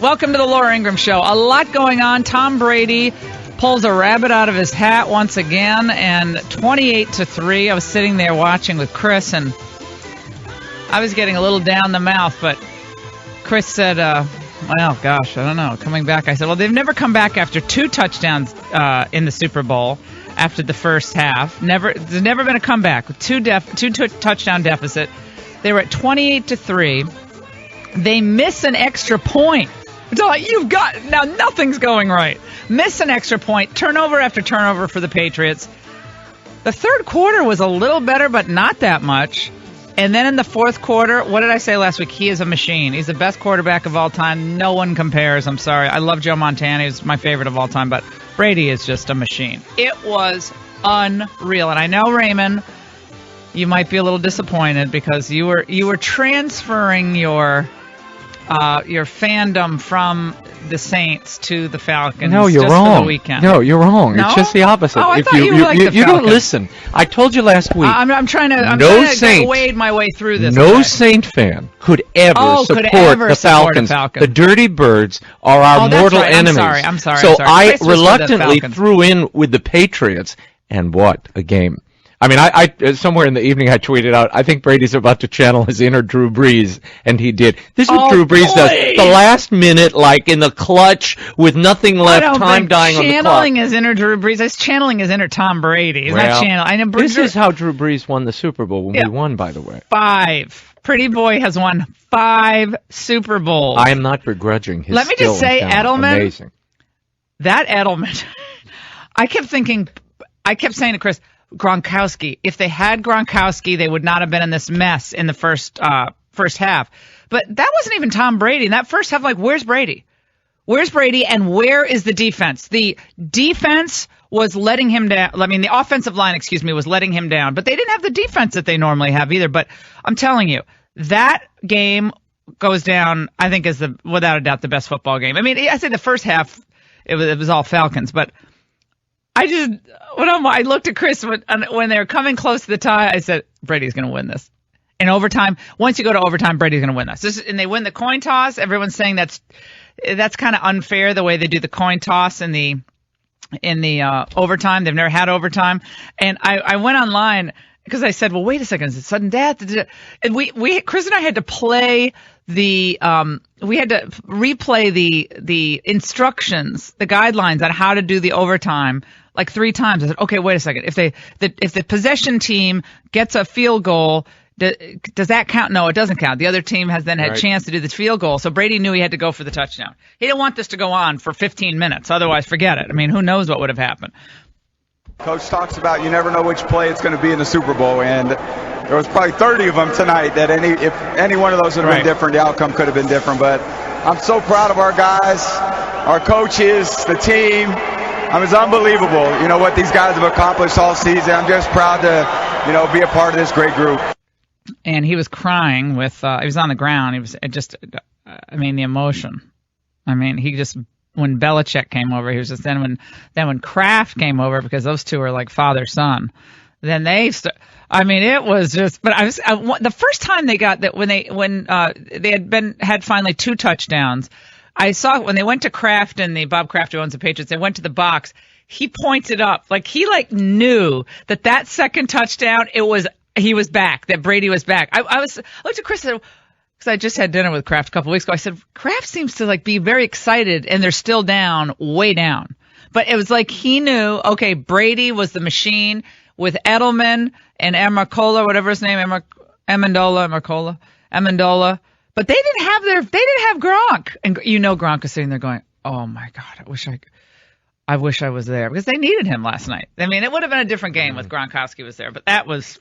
Welcome to the Laura Ingraham Show. A lot going on. Tom Brady pulls a rabbit out of his hat once again, and 28-3. I was sitting there watching with Chris, and I was getting a little down the mouth, but Chris said, well, gosh, I don't know, coming back. I said, well, they've never come back after 2 touchdowns in the Super Bowl after the first half. There's never been a comeback with two touchdown deficit. They were at 28-3. They miss an extra point. You've got now nothing's going right. Miss an extra point, turnover after turnover for the Patriots. The third quarter was a little better, but not that much. And then in the fourth quarter, what did I say last week? He is a machine. He's the best quarterback of all time. No one compares. I'm sorry. I love Joe Montana. He's my favorite of all time, but Brady is just a machine. It was unreal. And I know, Raymond, you might be a little disappointed because you were transferring your fandom from the Saints to the Falcons. No, you're just wrong. For the weekend. No, you're wrong. No? It's just the opposite. Oh, I if thought you liked the you don't Falcons. listen. I told you last week. I'm trying to wade my way through this. No Saint fan could ever support the Falcons. The Dirty Birds are our mortal right. enemies. I'm sorry. So I Chris was reluctantly threw in with the Patriots, and what a game. I mean, I somewhere in the evening I tweeted out, I think Brady's about to channel his inner Drew Brees, and he did. This is what Drew Brees does. The last minute, like in the clutch, with nothing left, time dying on the clock. Channeling his inner Drew Brees. He's channeling his inner Tom Brady. He's not channeling. I know this is how Drew Brees won the Super Bowl when we won, by the way. 5. Pretty boy has won 5 Super Bowls. I am not begrudging his Let me just say, Edelman. Amazing. That Edelman. I kept saying to Chris, Gronkowski. If they had Gronkowski, they would not have been in this mess in the first half. But that wasn't even Tom Brady. In that first half, where's Brady? Where's Brady, and where is the defense? The defense was letting him down. I mean, the offensive line, was letting him down. But they didn't have the defense that they normally have either. But I'm telling you, that game goes down, I think, as without a doubt, the best football game. I mean, I say the first half, it was all Falcons, but I looked at Chris when they were coming close to the tie. I said, Brady's going to win this. In overtime, once you go to overtime, Brady's going to win this. And they win the coin toss. Everyone's saying that's kind of unfair the way they do the coin toss in the overtime. They've never had overtime. And I went online because I said, well, wait a second, is it sudden death? And Chris and I had to play we had to replay the instructions, the guidelines on how to do the overtime like 3 times. I said, okay, wait a second. If the possession team gets a field goal, does that count? No, it doesn't count. The other team has then had a chance to do this field goal. So Brady knew he had to go for the touchdown. He didn't want this to go on for 15 minutes. Otherwise, forget it. I mean, who knows what would have happened. Coach talks about you never know which play it's going to be in the Super Bowl, and there was probably 30 of them tonight that if any one of those would have been different, the outcome could have been different. But I'm so proud of our guys, our coaches, the team. I mean, it's unbelievable, what these guys have accomplished all season. I'm just proud to, be a part of this great group. And he was crying he was on the ground. He was the emotion. I mean, when Belichick came over, he was just when Kraft came over, because those two are like father-son, then it was just, but the first time they got that, when they had finally 2 touchdowns, I saw when they went to Kraft and Bob Kraft, who owns the Patriots, they went to the box. He pointed up, he knew that second touchdown, he was back, that Brady was back. I looked at Chris and said, because I just had dinner with Kraft a couple weeks ago. I said, Kraft seems to be very excited, and they're still down, way down. But it was he knew, okay, Brady was the machine with Edelman and Amendola, whatever his name, Amendola. But they didn't have Gronk. And Gronk is sitting there going, oh my God, I wish I was there, because they needed him last night. I mean, it would have been a different game with Gronkowski was there, but I was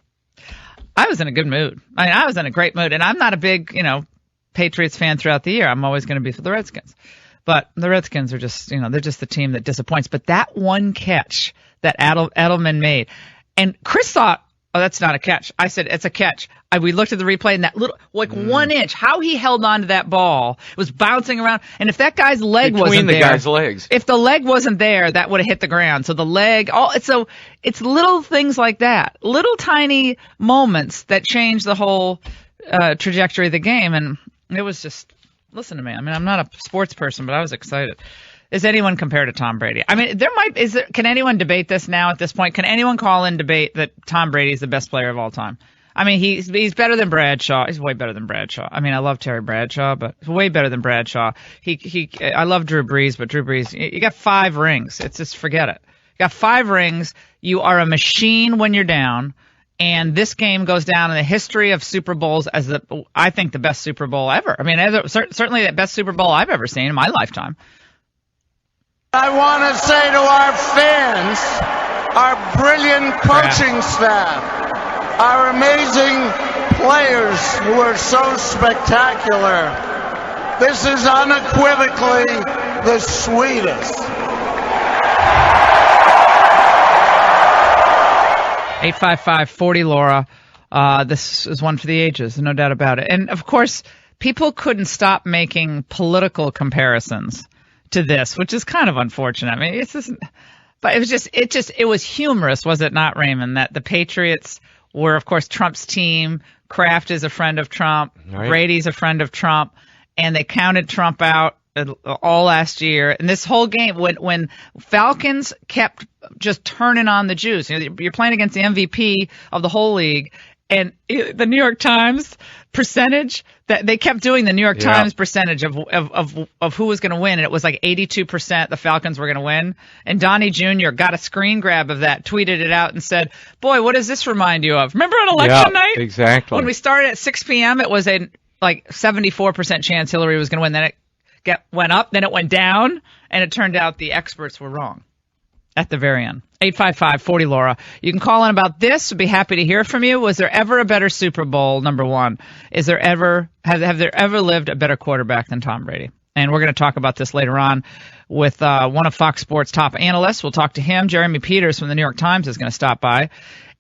in a good mood. I mean, I was in a great mood, and I'm not a big, Patriots fan throughout the year. I'm always going to be for the Redskins. But the Redskins are just, they're just the team that disappoints. But that one catch that Edelman made, and Chris thought, oh, that's not a catch. I said, it's a catch. We looked at the replay, and that little, 1 inch, how he held on to that ball, it was bouncing around. And if that guy's leg wasn't there. Between the guy's legs. If the leg wasn't there, that would have hit the ground. So the leg, it's little things like that, little tiny moments that change the whole trajectory of the game. And it was just listen to me. I mean, I'm not a sports person, but I was excited. Is anyone compared to Tom Brady? I mean, can anyone debate this now at this point? Can anyone call in debate that Tom Brady is the best player of all time? I mean, he's better than Bradshaw. He's way better than Bradshaw. I mean, I love Terry Bradshaw, but he's way better than Bradshaw. I love Drew Brees, but Drew Brees, you got 5 rings. It's just forget it. You got 5 rings. You are a machine when you're down. And this game goes down in the history of Super Bowls as I think the best Super Bowl ever. I mean, certainly the best Super Bowl I've ever seen in my lifetime. I want to say to our fans, our brilliant coaching staff, our amazing players who are so spectacular, this is unequivocally the sweetest. 855-40-LAURA. This is one for the ages, no doubt about it. And, of course, people couldn't stop making political comparisons to this, which is kind of unfortunate. I mean, it's just, but it was humorous, was it not, Raymond, that the Patriots were, of course, Trump's team. Kraft is a friend of Trump. Right. Brady's a friend of Trump. And they counted Trump out all last year. And this whole game, when Falcons kept just turning on the juice, you're playing against the MVP of the whole league. And the New York Times percentage that they kept doing, the New York Times percentage of who was going to win, and it was like 82% the Falcons were going to win. And Donnie Jr. got a screen grab of that, tweeted it out, and said, "Boy, what does this remind you of? Remember on election night? Exactly. When we started at 6 p.m., it was a 74% chance Hillary was going to win. Then it went up, then it went down, and it turned out the experts were wrong at the very end." 855-40-LAURA. You can call in about this. We'd be happy to hear from you. Was there ever a better Super Bowl, number one? Have there ever lived a better quarterback than Tom Brady? And we're going to talk about this later on with one of Fox Sports' top analysts. We'll talk to him. Jeremy Peters from the New York Times is going to stop by.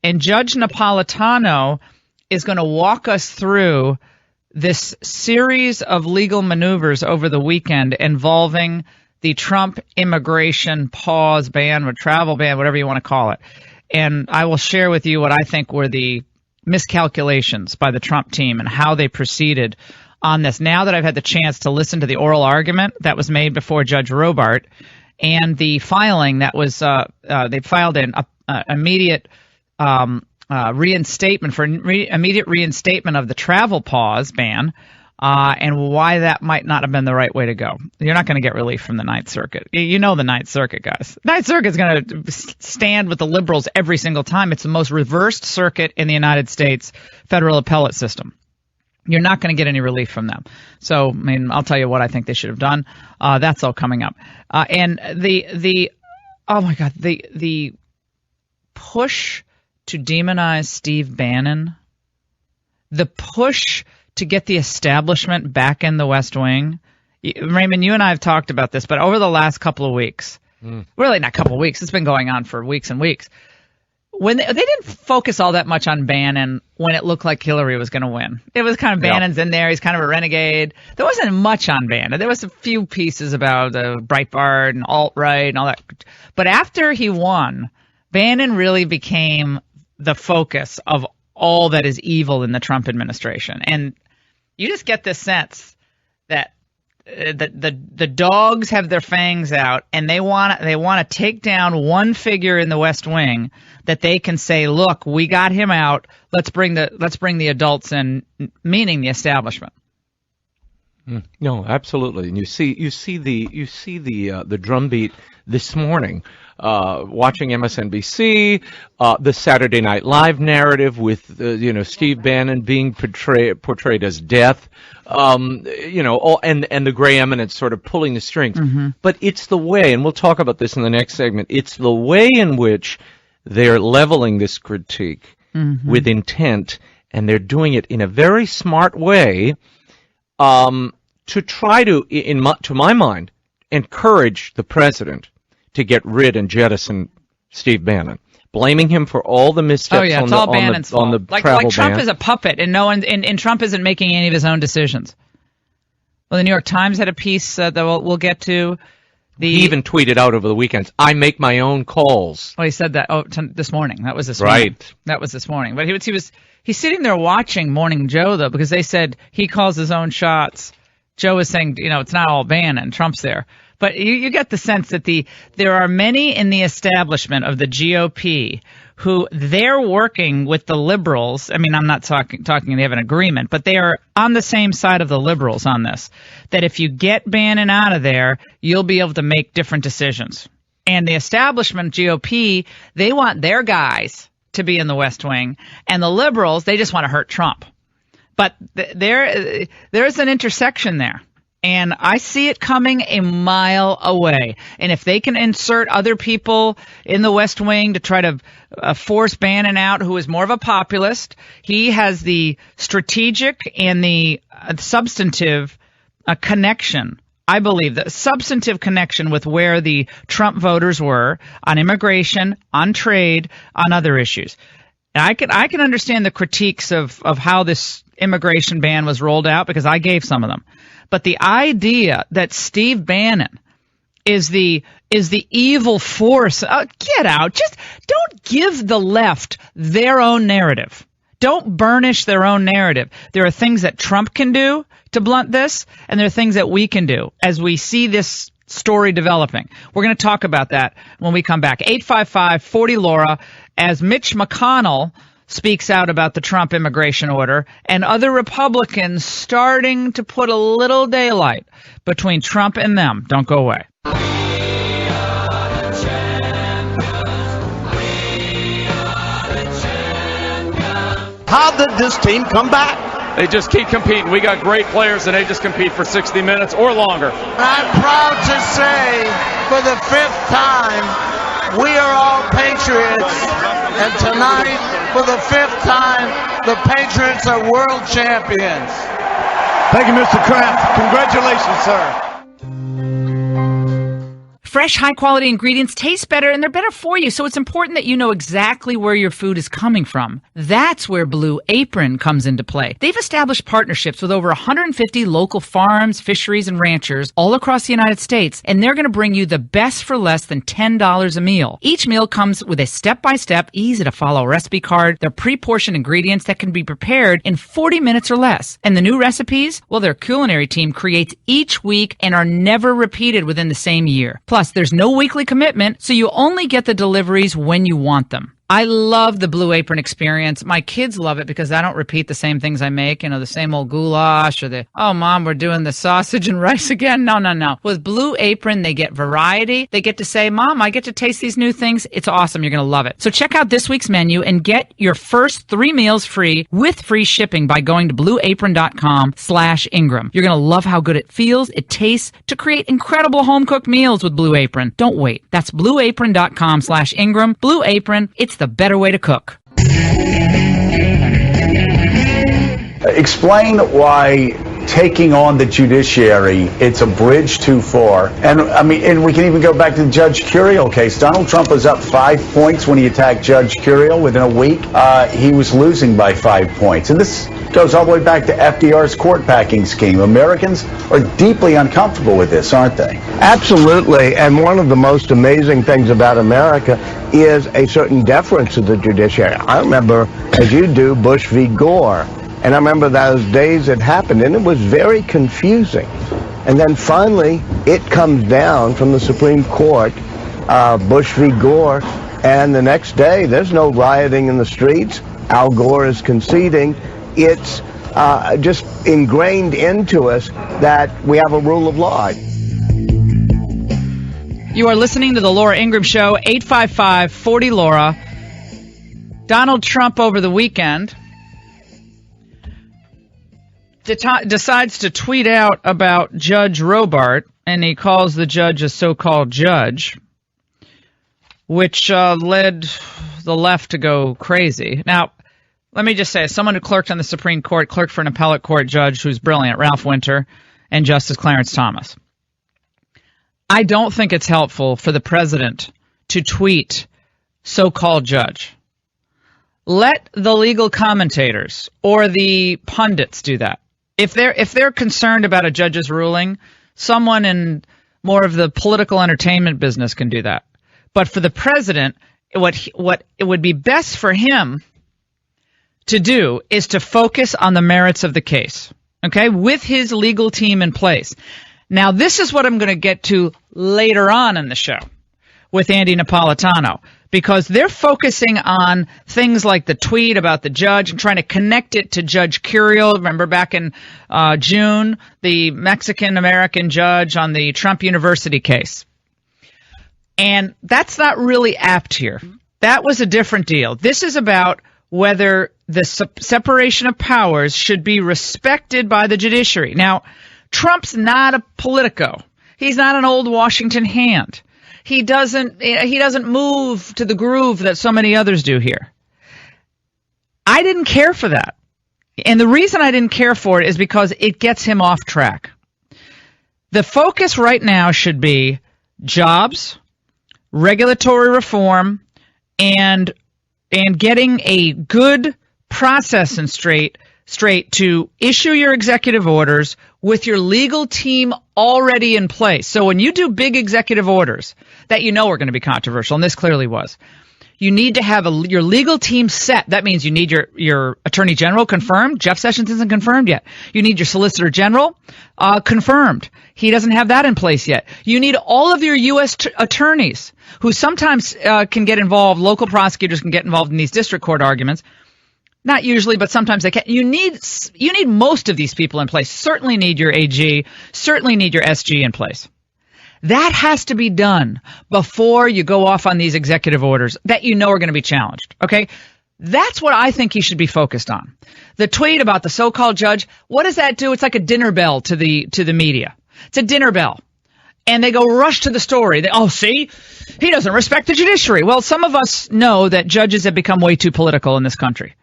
And Judge Napolitano is going to walk us through this series of legal maneuvers over the weekend involving the Trump immigration pause ban or travel ban, whatever you want to call it. And I will share with you what I think were the miscalculations by the Trump team and how they proceeded on this. Now that I've had the chance to listen to the oral argument that was made before Judge Robart and the filing that was they filed an immediate reinstatement immediate reinstatement of the travel pause ban. And why that might not have been the right way to go. You're not going to get relief from the Ninth Circuit. You know the Ninth Circuit, guys. Ninth Circuit's going to stand with the liberals every single time. It's the most reversed circuit in the United States federal appellate system. You're not going to get any relief from them. So, I mean, I'll tell you what I think they should have done. That's all coming up. And the push to demonize Steve Bannon, the push to get the establishment back in the West Wing. Raymond, you and I have talked about this, but over the last couple of weeks, really not a couple of weeks, it's been going on for weeks and weeks, when they didn't focus all that much on Bannon when it looked like Hillary was going to win. It was kind of Bannon's in there. He's kind of a renegade. There wasn't much on Bannon. There was a few pieces about Breitbart and alt-right and all that. But after he won, Bannon really became the focus of all that is evil in the Trump administration. And you just get this sense that the dogs have their fangs out, and they want to take down one figure in the West Wing that they can say, "Look, we got him out. Let's bring the adults in," meaning the establishment. No, absolutely. And you see the drumbeat this morning. Watching MSNBC, the Saturday Night Live narrative with Steve Bannon being portrayed as death, and the gray eminence sort of pulling the strings. Mm-hmm. But it's the way, and we'll talk about this in the next segment. It's the way in which they're leveling this critique with intent, and they're doing it in a very smart way, to try to, to my mind, encourage the president to get rid and jettison Steve Bannon, blaming him for all the missteps on the travel ban. Trump is a puppet, and no one, and Trump isn't making any of his own decisions. Well, the New York Times had a piece that we'll get to. He even tweeted out over the weekends, "I make my own calls." Well, he said that this morning. That was this morning. Right. That was this morning. But he's sitting there watching Morning Joe, though, because they said he calls his own shots. Joe was saying, it's not all Bannon. Trump's there. But you get the sense that there are many in the establishment of the GOP who they're working with the liberals. I mean, I'm not talking they have an agreement, but they are on the same side of the liberals on this, that if you get Bannon out of there, you'll be able to make different decisions. And the establishment GOP, they want their guys to be in the West Wing, and the liberals, they just want to hurt Trump. But there's an intersection there. And I see it coming a mile away. And if they can insert other people in the West Wing to try to force Bannon out, who is more of a populist, he has the strategic and the substantive connection. I believe the substantive connection with where the Trump voters were on immigration, on trade, on other issues. And I can understand the critiques of how this immigration ban was rolled out, because I gave some of them. But the idea that Steve Bannon is the evil force, get out. Just don't give the left their own narrative. Don't burnish their own narrative. There are things that Trump can do to blunt this, and there are things that we can do as we see this story developing. We're going to talk about that when we come back. 855-40-LAURA, as Mitch McConnell speaks out about the Trump immigration order, and other Republicans starting to put a little daylight between Trump and them. Don't go away. How did this team come back? They just keep competing. We got great players, and they just compete for 60 minutes or longer. I'm proud to say, for the 5th time, we are all Patriots. And tonight, for the 5th time, the Patriots are world champions. Thank you, Mr. Kraft. Congratulations, sir. Fresh, high-quality ingredients taste better, and they're better for you, so it's important that you know exactly where your food is coming from. That's where Blue Apron comes into play. They've established partnerships with over 150 local farms, fisheries, and ranchers all across the United States, and they're going to bring you the best for less than $10 a meal. Each meal comes with a step-by-step, easy-to-follow recipe card. They're pre-portioned ingredients that can be prepared in 40 minutes or less. And the new recipes, well, their culinary team creates each week and are never repeated within the same year. Plus, there's no weekly commitment, so you only get the deliveries when you want them. I love the Blue Apron experience. My kids love it because I don't repeat the same things I make, the same old goulash or oh, Mom, we're doing the sausage and rice again. No. With Blue Apron, they get variety. They get to say, Mom, I get to taste these new things. It's awesome. You're going to love it. So check out this week's menu and get your first 3 meals free with free shipping by going to blueapron.com/Ingram. You're going to love how good it feels, it tastes to create incredible home-cooked meals with Blue Apron. Don't wait. That's blueapron.com/Ingram. Blue Apron, it's the better way to cook. Explain why taking on the judiciary, it's a bridge too far. And we can even go back to the Judge Curiel case. Donald Trump was up 5 points when he attacked Judge Curiel. Within a week, he was losing by 5 points. And this goes all the way back to FDR's court packing scheme. Americans are deeply uncomfortable with this, aren't they? Absolutely. And one of the most amazing things about America is a certain deference to the judiciary. I remember, as you do, Bush v. Gore. And I remember those days it happened, and it was very confusing. And then finally, it comes down from the Supreme Court, Bush v. Gore, and the next day, there's no rioting in the streets. Al Gore is conceding. It's just ingrained into us that we have a rule of law. You are listening to the Laura Ingraham Show, 855-40-LAURA. Donald Trump over the weekend decides to tweet out about Judge Robart, and he calls the judge a so-called judge, which led the left to go crazy. Now, let me just say, as someone who clerked on the Supreme Court, clerked for an appellate court judge who's brilliant, Ralph Winter, and Justice Clarence Thomas, I don't think it's helpful for the president to tweet so-called judge. Let the legal commentators or the pundits do that. If they're concerned about a judge's ruling, someone in more of the political entertainment business can do that. But for the president, what it would be best for him to do is to focus on the merits of the case. okay, with his legal team in place. Now, this is what I'm going to get to later on in the show with Andy Napolitano, because they're focusing on things like the tweet about the judge and trying to connect it to Judge Curiel. Remember back in June, the Mexican-American judge on the Trump University case. And that's not really apt here. That was a different deal. This is about whether the separation of powers should be respected by the judiciary. Now, Trump's not a politico. He's not an old Washington hand. He doesn't move to the groove that so many others do here. I didn't care for that. And the reason I didn't care for it is because it gets him off track. The focus right now should be jobs, regulatory reform, and getting a good process and straight to issue your executive orders with your legal team already in place. So when you do big executive orders that you know are going to be controversial, and this clearly was, you need to have your legal team set. That means you need your attorney general confirmed. Jeff Sessions isn't confirmed yet. You need your solicitor general confirmed. He doesn't have that in place yet. You need all of your U.S. attorneys who sometimes can get involved. Local prosecutors can get involved in these district court arguments. Not usually, but sometimes they can. You need most of these people in place. Certainly need your AG. Certainly need your SG in place. That has to be done before you go off on these executive orders that you know are going to be challenged. Okay? That's what I think he should be focused on. The tweet about the so-called judge, what does that do? It's like a dinner bell to the media. It's a dinner bell. And they go rush to the story. See, he doesn't respect the judiciary. Well, some of us know that judges have become way too political in this country.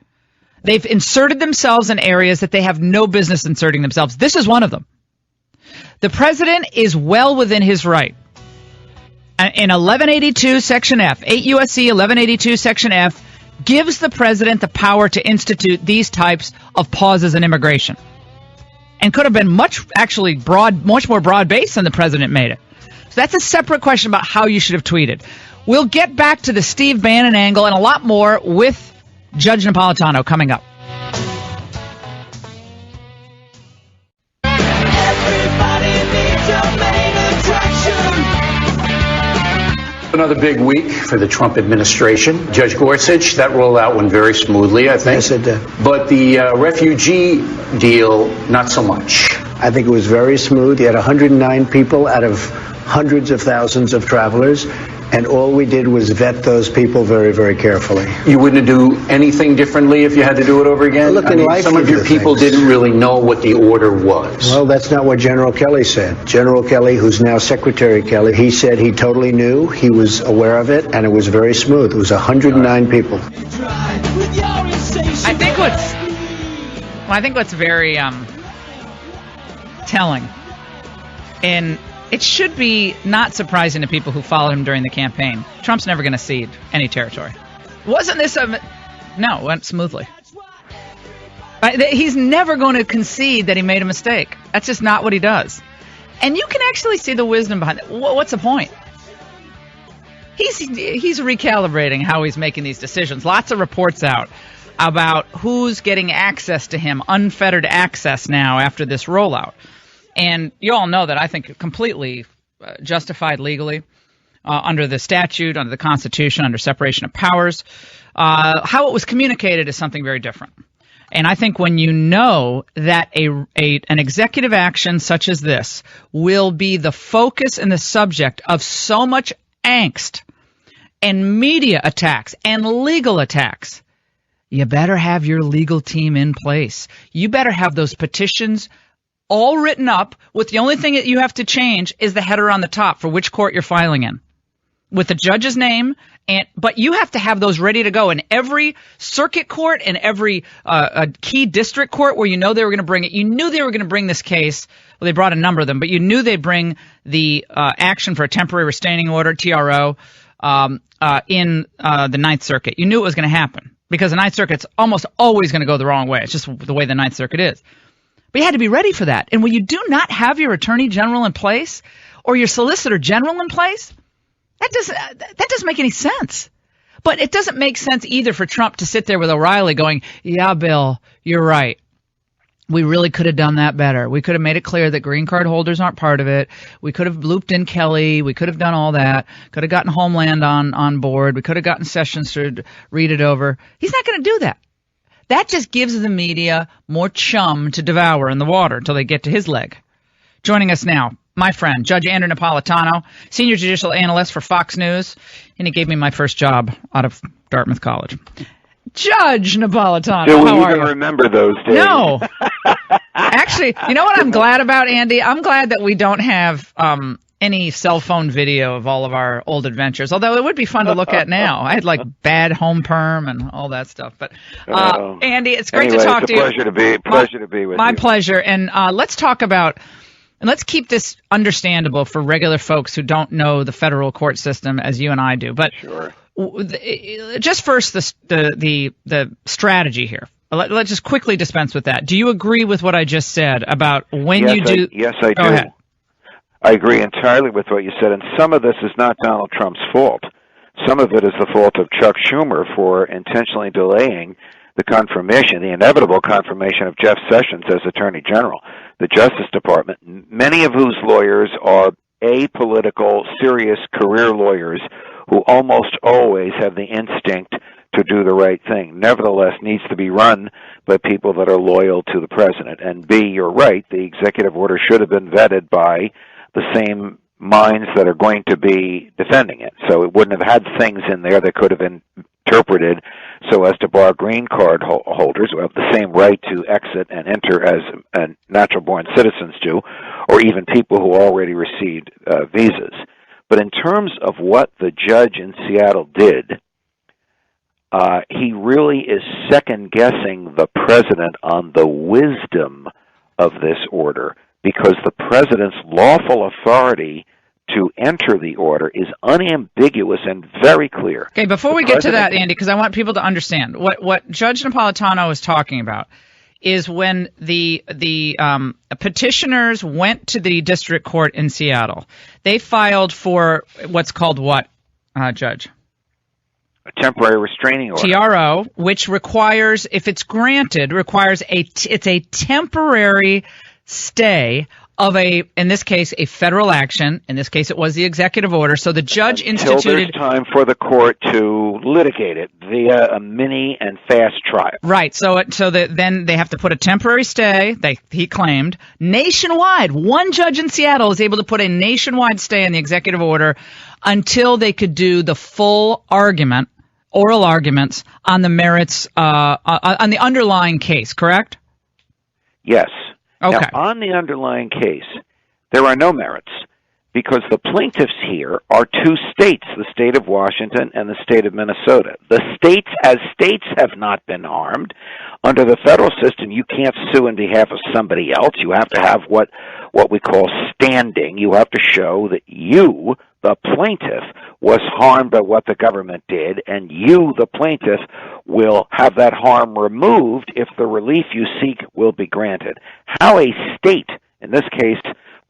They've inserted themselves in areas that they have no business inserting themselves. This is one of them. The president is well within his right. In 1182 Section F, 8 U.S.C. 1182 Section F, gives the president the power to institute these types of pauses in immigration. And could have been much more broad-based than the president made it. So that's a separate question about how you should have tweeted. We'll get back to the Steve Bannon angle and a lot more with Judge Napolitano coming up. Another big week for the Trump administration. Judge Gorsuch, that rollout went very smoothly, I think. Yes, it did. But the refugee deal, not so much. I think it was very smooth. He had 109 people out of hundreds of thousands of travelers, and all we did was vet those people very, very carefully. You wouldn't do anything differently if you had to do it over again? Look, in life, some of your people didn't really know what the order was. Well, that's not what General Kelly said. General Kelly, who's now Secretary Kelly, he said he totally knew, he was aware of it, and it was very smooth. It was 109 people. I think what's very telling, and it should be not surprising to people who followed him during the campaign. Trump's never going to cede any territory. Wasn't this no, it went smoothly. He's never going to concede that he made a mistake. That's just not what he does. And you can actually see the wisdom behind it. What's the point? He's recalibrating how he's making these decisions. Lots of reports out about who's getting access to him, unfettered access now after this rollout. And you all know that I think completely justified legally under the statute, under the Constitution, under separation of powers. How it was communicated is something very different. And I think when you know that an executive action such as this will be the focus and the subject of so much angst and media attacks and legal attacks, you better have your legal team in place. You better have those petitions all written up with the only thing that you have to change is the header on the top for which court you're filing in with the judge's name. But you have to have those ready to go in every circuit court and every key district court where you know they were going to bring it. You knew they were going to bring this case. Well, they brought a number of them, but you knew they'd bring the action for a temporary restraining order, TRO, in the Ninth Circuit. You knew it was going to happen because the Ninth Circuit's almost always going to go the wrrong way. It's just the way the Ninth Circuit is. But you had to be ready for that. And when you do not have your attorney general in place or your solicitor general in place, that doesn't make any sense. But it doesn't make sense either for Trump to sit there with O'Reilly going, yeah, Bill, you're right. We really could have done that better. We could have made it clear that green card holders aren't part of it. We could have looped in Kelly. We could have done all that. Could have gotten Homeland on board. We could have gotten Sessions to read it over. He's not going to do that. That just gives the media more chum to devour in the water until they get to his leg. Joining us now, my friend, Judge Andrew Napolitano, senior judicial analyst for Fox News, and he gave me my first job out of Dartmouth College. Judge Napolitano, do how we are even you? remember those days? No. Actually, you know what I'm glad about, Andy? I'm glad that we don't have any cell phone video of all of our old adventures, although it would be fun to look at now. I had like bad home perm and all that stuff. But Andy, it's great to talk to you. Pleasure to be with you. My pleasure. And let's talk about, and let's keep this understandable for regular folks who don't know the federal court system as you and I do. But sure. Just first, the strategy here. Let's just quickly dispense with that. Do you agree with what I just said about when you do? Yes, I do. Go ahead. I agree entirely with what you said, and some of this is not Donald Trump's fault. Some of it is the fault of Chuck Schumer for intentionally delaying the confirmation, the inevitable confirmation of Jeff Sessions as Attorney General. The Justice Department, many of whose lawyers are apolitical, serious career lawyers who almost always have the instinct to do the right thing, nevertheless needs to be run by people that are loyal to the president. And B, you're right, the executive order should have been vetted by the same minds that are going to be defending it. So it wouldn't have had things in there that could have been interpreted so as to bar green card holders who have the same right to exit and enter as natural-born citizens do, or even people who already received visas. But in terms of what the judge in Seattle did, he really is second-guessing the president on the wisdom of this order, because the president's lawful authority to enter the order is unambiguous and very clear. Okay, before we get to that, Andy, because I want people to understand, what Judge Napolitano is talking about is when the petitioners went to the district court in Seattle, they filed for what's called what, Judge? A temporary restraining order. TRO, which requires, if it's granted, it's a temporary stay of in this case, a federal action. In this case, it was the executive order. So the judge instituted. Until there's time for the court to litigate it via a mini and fast trial. Right. Then they have to put a temporary stay. He claimed nationwide. One judge in Seattle is able to put a nationwide stay in the executive order until they could do the full argument, oral arguments on the merits, on the underlying case. Correct? Yes. Okay. Now, on the underlying case, there are no merits because the plaintiffs here are two states, the state of Washington and the state of Minnesota. The states, as states, have not been harmed. Under the federal system, you can't sue on behalf of somebody else. You have to have what we call standing. You have to show that you, the plaintiff, was harmed by what the government did, and you, the plaintiff, will have that harm removed if the relief you seek will be granted. How a state, in this case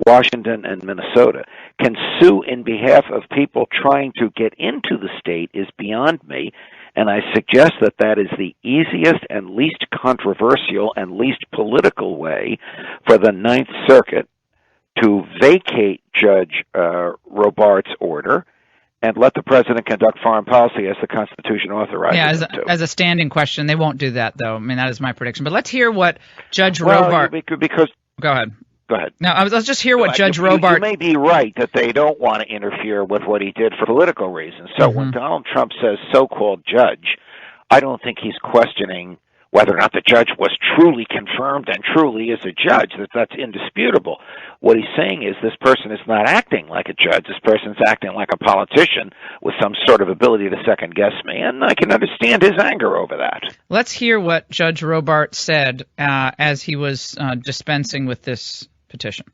Washington and Minnesota, can sue in behalf of people trying to get into the state is beyond me, and I suggest that that is the easiest and least controversial and least political way for the Ninth Circuit to vacate Judge Robart's order and let the president conduct foreign policy as the Constitution authorizes him to. As a standing question, they won't do that, though. I mean, that is my prediction. But let's hear what Judge Robart... Because... Go ahead. Go ahead. No, let's just hear what Judge Robart... You may be right that they don't want to interfere with what he did for political reasons. So when Donald Trump says so-called judge, I don't think he's questioning whether or not the judge was truly confirmed and truly is a judge. That's indisputable. What he's saying is this person is not acting like a judge. This person's acting like a politician with some sort of ability to second-guess me, and I can understand his anger over that. Let's hear what Judge Robart said as he was dispensing with this petition.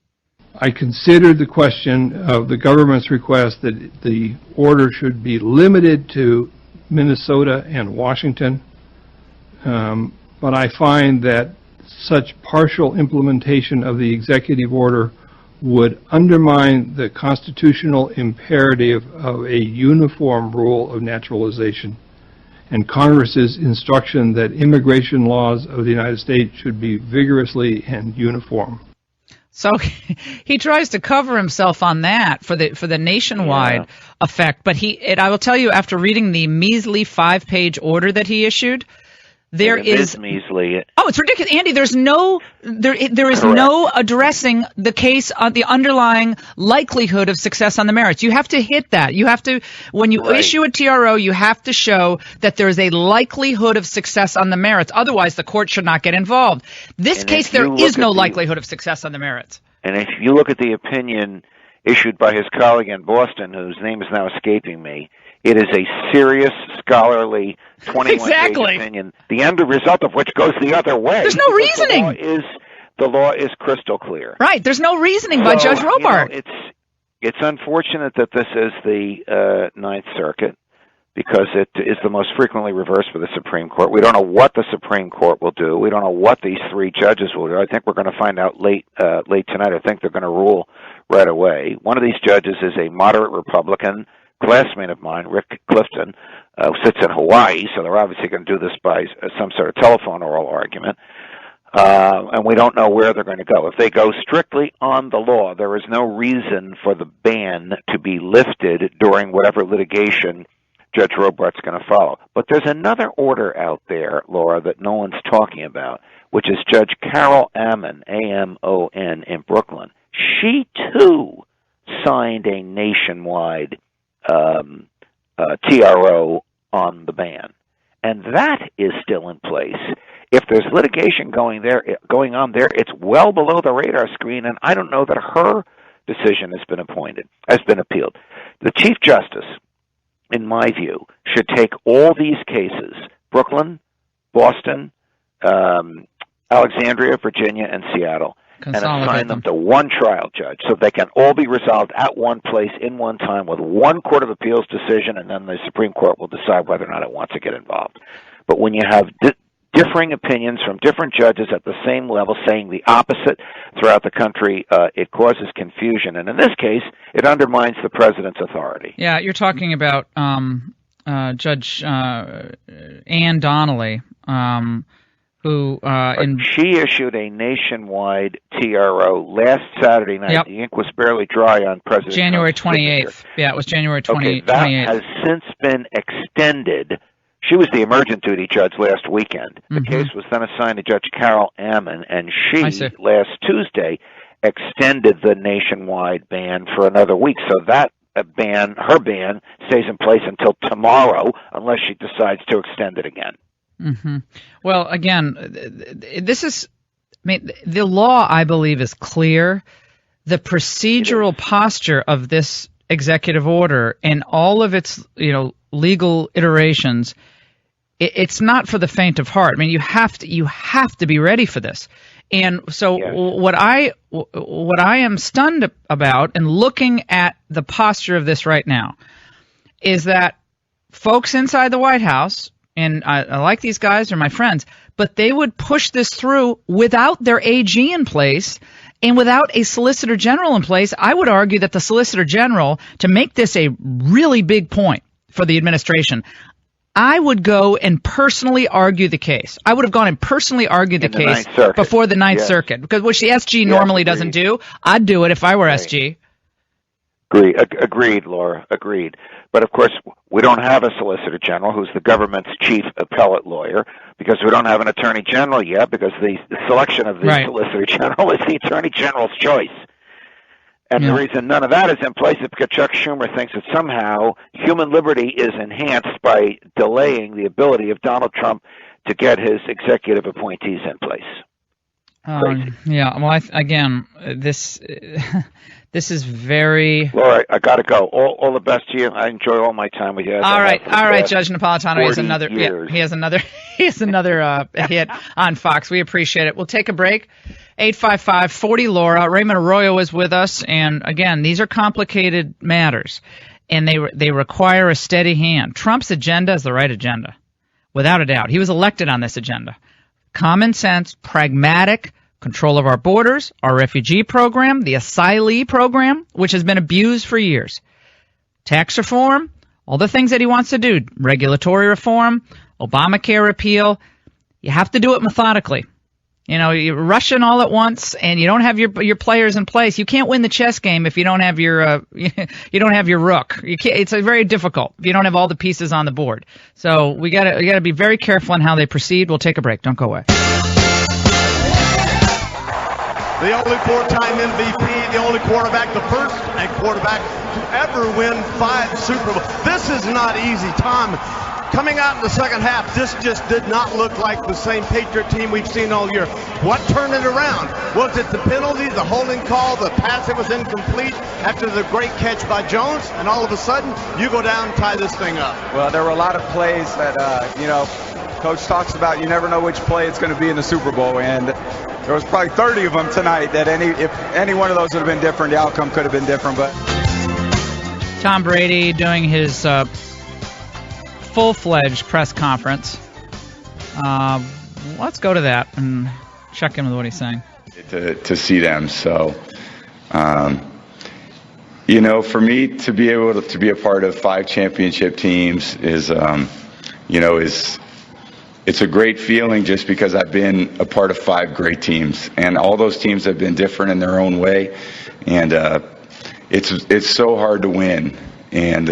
I considered the question of the government's request that the order should be limited to Minnesota and Washington. But I find that such partial implementation of the executive order would undermine the constitutional imperative of a uniform rule of naturalization and Congress's instruction that immigration laws of the United States should be vigorously and uniform. So he tries to cover himself on that for the nationwide effect. But I will tell you, after reading the measly 5-page order that he issued, there is measly. Oh, it's ridiculous, Andy. There is no addressing the case on the underlying likelihood of success on the merits. You have to hit that. You have to, when you issue a TRO, you have to show that there is a likelihood of success on the merits. Otherwise, the court should not get involved. This case, there is no likelihood of success on the merits. And if you look at the opinion issued by his colleague in Boston, whose name is now escaping me, it is a serious, scholarly, 21-page opinion, the end result of which goes the other way. There's no reasoning. The law is crystal clear. Right. There's no reasoning by Judge Robart. It's unfortunate that this is the Ninth Circuit, because it is the most frequently reversed by the Supreme Court. We don't know what the Supreme Court will do. We don't know what these 3 judges will do. I think we're going to find out late tonight. I think they're going to rule right away. One of these judges is a moderate Republican classmate of mine, Rick Clifton, who sits in Hawaii, so they're obviously going to do this by some sort of telephone oral argument. And we don't know where they're going to go. If they go strictly on the law, there is no reason for the ban to be lifted during whatever litigation Judge Robart's going to follow. But there's another order out there, Laura, that no one's talking about, which is Judge Carol Ammon, A-M-O-N, in Brooklyn. She, too, signed a nationwide TRO on the ban. And that is still in place. If there's litigation going on there, it's well below the radar screen, and I don't know that her decision has been appealed. The Chief Justice, in my view, should take all these cases, Brooklyn, Boston, Alexandria, Virginia, and Seattle, and assign them to one trial judge so they can all be resolved at one place in one time with one Court of Appeals decision, and then the Supreme Court will decide whether or not it wants to get involved. But when you have differing opinions from different judges at the same level saying the opposite throughout the country, it causes confusion. And in this case, it undermines the president's authority. Yeah, you're talking about Judge Ann Donnelly, who she issued a nationwide TRO last Saturday night. Yep. The ink was barely dry on President January 28th. Yeah, it was January 28th. Okay, that has since been extended. She was the emergent duty judge last weekend. The case was then assigned to Judge Carol Ammon, and she, last Tuesday, extended the nationwide ban for another week. So that her ban, stays in place until tomorrow, unless she decides to extend it again. Well, again, the law, I believe, is clear. The procedural posture of this executive order and all of its, legal iterations, it's not for the faint of heart. I mean, you have to be ready for this. And so what I am stunned about, and looking at the posture of this right now, is that folks inside the White House, and I like these guys, they're my friends, but they would push this through without their AG in place and without a Solicitor General in place. I would argue that the Solicitor General, to make this a really big point for the administration, I would go and personally argue the case. I would have gone and personally argued the case before the Ninth Circuit, because which the SG normally doesn't do. I'd do it if I were SG. Agreed, Laura. Agreed. But of course, we don't have a Solicitor General who's the government's chief appellate lawyer, because we don't have an Attorney General yet, because the selection of the Solicitor General is the Attorney General's choice. And the reason none of that is in place is because Chuck Schumer thinks that somehow human liberty is enhanced by delaying the ability of Donald Trump to get his executive appointees in place. Well, again, this is very... Laura, I got to go. All the best to you. I enjoy all my time with you. All right, Judge Napolitano. He has another hit on Fox. We appreciate it. We'll take a break. 855-40-LAURA. Raymond Arroyo is with us, and again, these are complicated matters, and they require a steady hand. Trump's agenda is the right agenda, without a doubt. He was elected on this agenda. Common sense, pragmatic, control of our borders, our refugee program, the asylee program, which has been abused for years, tax reform, all the things that he wants to do, regulatory reform, Obamacare repeal, you have to do it methodically. You know, you're rushing all at once, and you don't have your players in place. You can't win the chess game if you don't have your you don't have your rook. You can't. It's very difficult if you don't have all the pieces on the board. So we gotta be very careful on how they proceed. We'll take a break. Don't go away. The only four-time MVP, the only quarterback, the first quarterback to ever win 5 Super Bowls. This is not easy, Tom. Coming out in the second half, this just did not look like the same Patriot team we've seen all year. What turned it around? Was it the penalty, the holding call, the pass that was incomplete after the great catch by Jones, and all of a sudden you go down and tie this thing up? Well, there were a lot of plays that, Coach talks about. You never know which play it's going to be in the Super Bowl, and there was probably 30 of them tonight that if any one of those would have been different, the outcome could have been different. But Tom Brady doing his full-fledged press conference. Let's go to that and check in with what he's saying. To see them, so for me to be able to be a part of 5 championship teams is it's a great feeling, just because I've been a part of 5 great teams, and all those teams have been different in their own way, and it's so hard to win. And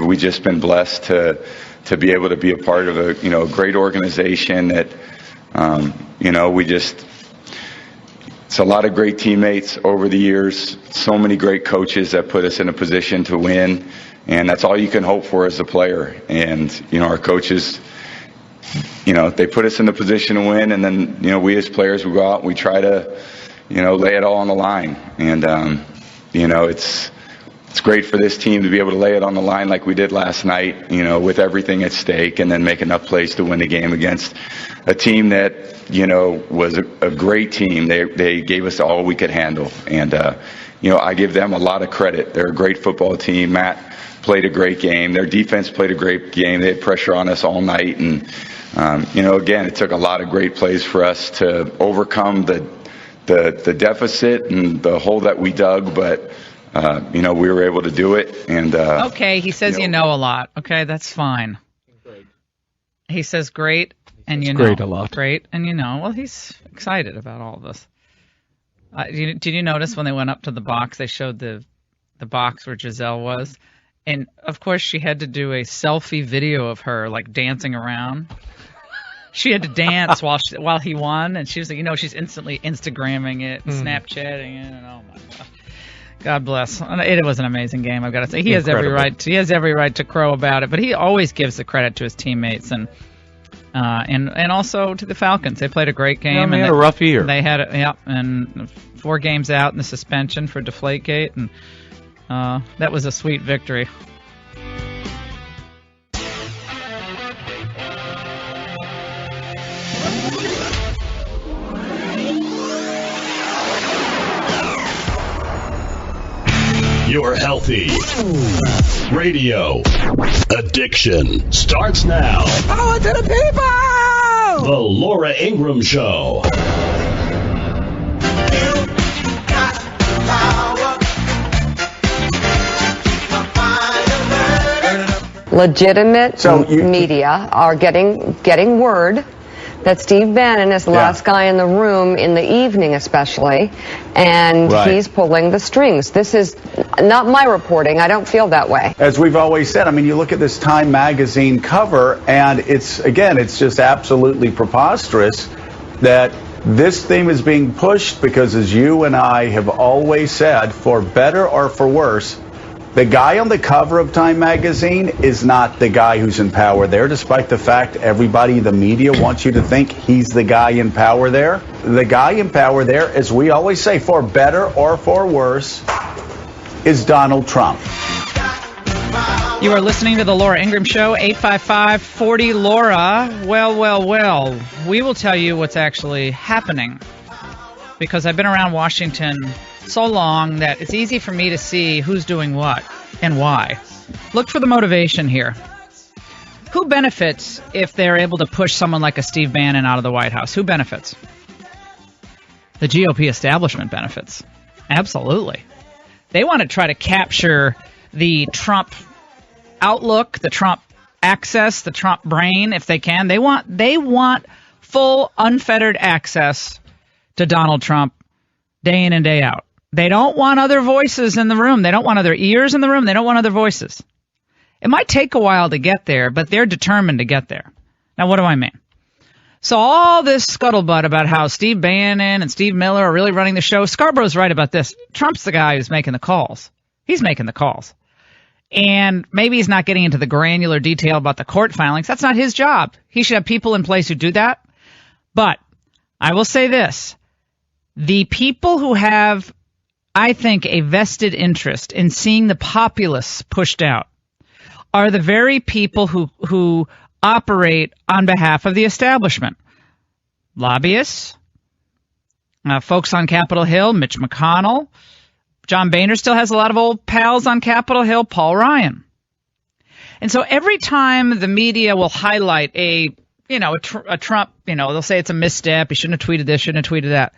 we just been blessed to be able to be a part of a great organization that it's a lot of great teammates over the years, so many great coaches that put us in a position to win, and that's all you can hope for as a player. And our coaches, they put us in the position to win, and then we as players, we go out and we try to lay it all on the line. And it's great for this team to be able to lay it on the line like we did last night, with everything at stake, and then make enough plays to win the game against a team that, was a great team. They gave us all we could handle. And, I give them a lot of credit. They're a great football team. Matt played a great game. Their defense played a great game. They had pressure on us all night. And, again, it took a lot of great plays for us to overcome the deficit and the hole that we dug, but we were able to do it. And okay, he says a lot. Okay, that's fine. Great. He says great, and great a lot. Great, and well, he's excited about all of this. Did you notice when they went up to the box, they showed the box where Giselle was, and of course she had to do a selfie video of her like dancing around. She had to dance while he won, and she was like, she's instantly Instagramming it, and Snapchatting it, and oh my God. God bless. It was an amazing game, I've got to say. He has every right to crow about it, but he always gives the credit to his teammates and also to the Falcons. They played a great game. Yeah, they had a rough year. They had and 4 games out in the suspension for Deflategate, and that was a sweet victory. Your healthy radio addiction starts now. Power to the people! The Laura Ingraham Show. You got power. Legitimate media are getting word that Steve Bannon is the last guy in the room in the evening especially, and he's pulling the strings. This is not my reporting. I don't feel that way. As we've always said, you look at this Time magazine cover, and it's just absolutely preposterous that this theme is being pushed because, as you and I have always said, for better or for worse, the guy on the cover of Time magazine is not the guy who's in power there, despite the fact everybody in the media wants you to think he's the guy in power there. The guy in power there, as we always say, for better or for worse, is Donald Trump. You are listening to the Laura Ingraham Show, 855-40-LAURA. Well, we will tell you what's actually happening, because I've been around Washington so long that it's easy for me to see who's doing what and why. Look for the motivation here. Who benefits if they're able to push someone like a Steve Bannon out of the White House? Who benefits? The GOP establishment benefits. Absolutely. They want to try to capture the Trump outlook, the Trump access, the Trump brain, if they can. They want full, unfettered access to Donald Trump day in and day out. They don't want other voices in the room. They don't want other ears in the room. They don't want other voices. It might take a while to get there, but they're determined to get there. Now, what do I mean? So all this scuttlebutt about how Steve Bannon and Steve Miller are really running the show, Scarborough's right about this. Trump's the guy who's making the calls. He's making the calls. And maybe he's not getting into the granular detail about the court filings. That's not his job. He should have people in place who do that. But I will say this. The people who have, I think, a vested interest in seeing the populists pushed out are the very people who operate on behalf of the establishment. Lobbyists, folks on Capitol Hill, Mitch McConnell. John Boehner still has a lot of old pals on Capitol Hill, Paul Ryan. And so every time the media will highlight a Trump, they'll say it's a misstep, he shouldn't have tweeted this, shouldn't have tweeted that.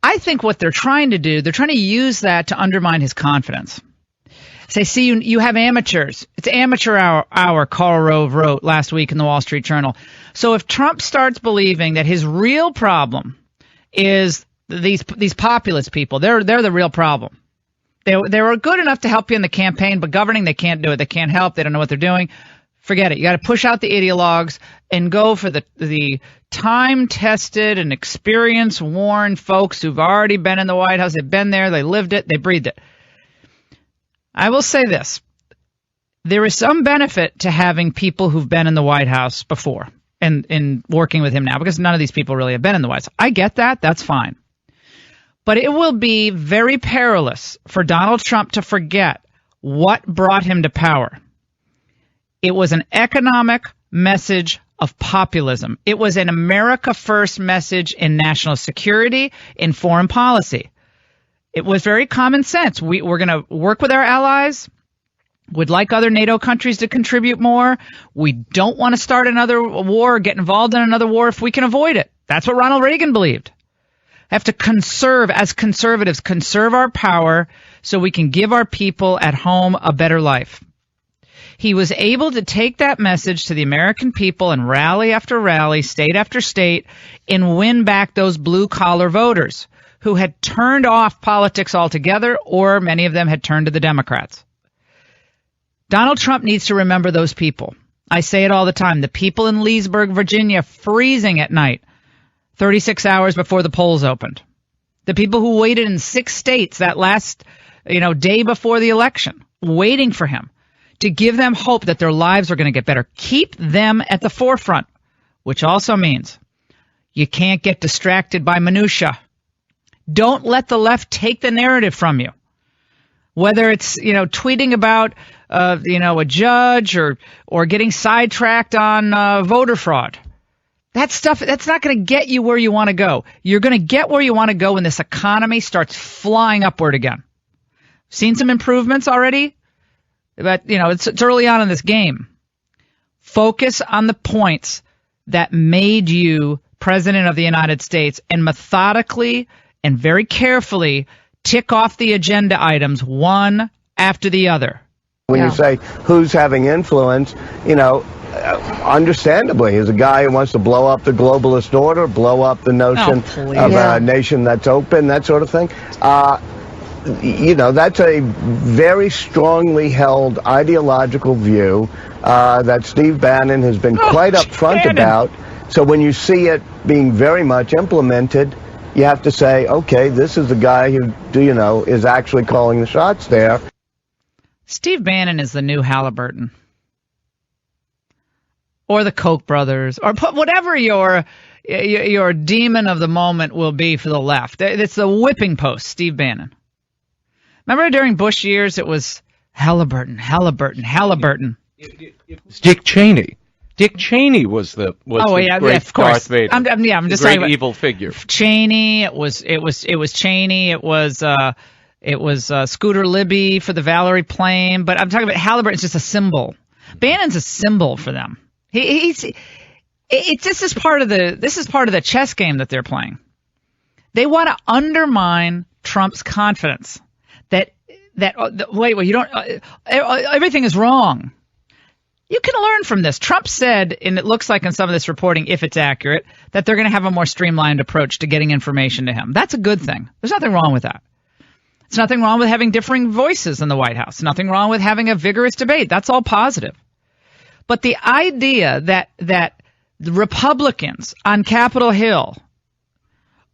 I think what they're trying to do, they're trying to use that to undermine his confidence. Say, see, you have amateurs. It's amateur hour, Karl Rove wrote last week in the Wall Street Journal. So if Trump starts believing that his real problem is these populist people, they're the real problem. They were good enough to help you in the campaign, but governing, they can't do it. They can't help. They don't know what they're doing. Forget it. You got to push out the ideologues and go for the time-tested and experience-worn folks who've already been in the White House. They've been there. They lived it. They breathed it. I will say this. There is some benefit to having people who've been in the White House before and working with him now, because none of these people really have been in the White House. I get that. That's fine. But it will be very perilous for Donald Trump to forget what brought him to power. It was an economic message of populism. It was an America First message in national security, in foreign policy. It was very common sense. We're going to work with our allies. Would like other NATO countries to contribute more. We don't want to start another war or get involved in another war if we can avoid it. That's what Ronald Reagan believed. Have to conserve, as conservatives, conserve our power so we can give our people at home a better life. He was able to take that message to the American people and rally after rally, state after state, and win back those blue-collar voters who had turned off politics altogether, or many of them had turned to the Democrats. Donald Trump needs to remember those people. I say it all the time. The people in Leesburg, Virginia, freezing at night, 36 hours before the polls opened. The people who waited in 6 states that last, day before the election, waiting for him to give them hope that their lives are going to get better. Keep them at the forefront, which also means you can't get distracted by minutia. Don't let the left take the narrative from you. Whether it's, tweeting about, a judge or getting sidetracked on voter fraud. That stuff, that's not going to get you where you want to go. You're going to get where you want to go when this economy starts flying upward again. Seen some improvements already, but, it's early on in this game. Focus on the points that made you president of the United States and methodically and very carefully tick off the agenda items one after the other. When you say who's having influence, understandably, is a guy who wants to blow up the globalist order, blow up the notion of a nation that's open, that sort of thing. That's a very strongly held ideological view that Steve Bannon has been quite upfront about. So when you see it being very much implemented, you have to say, okay, this is the guy who, is actually calling the shots there. Steve Bannon is the new Halliburton. Or the Koch brothers, or whatever your demon of the moment will be for the left. It's the whipping post, Steve Bannon. Remember during Bush years, it was Halliburton. It's Dick Cheney. Dick Cheney was the great of course. Darth Vader. I'm just great saying evil figure. Cheney. It was Cheney. It was Scooter Libby for the Valerie plane. But I'm talking about Halliburton. It's just a symbol. Bannon's a symbol for them. This is part of the chess game that they're playing. They want to undermine Trump's confidence that you don't, everything is wrong. You can learn from this. Trump said, and it looks like in some of this reporting, if it's accurate, that they're going to have a more streamlined approach to getting information to him. That's a good thing. There's nothing wrong with that. There's nothing wrong with having differing voices in the White House. Nothing wrong with having a vigorous debate. That's all positive. But the idea that the Republicans on Capitol Hill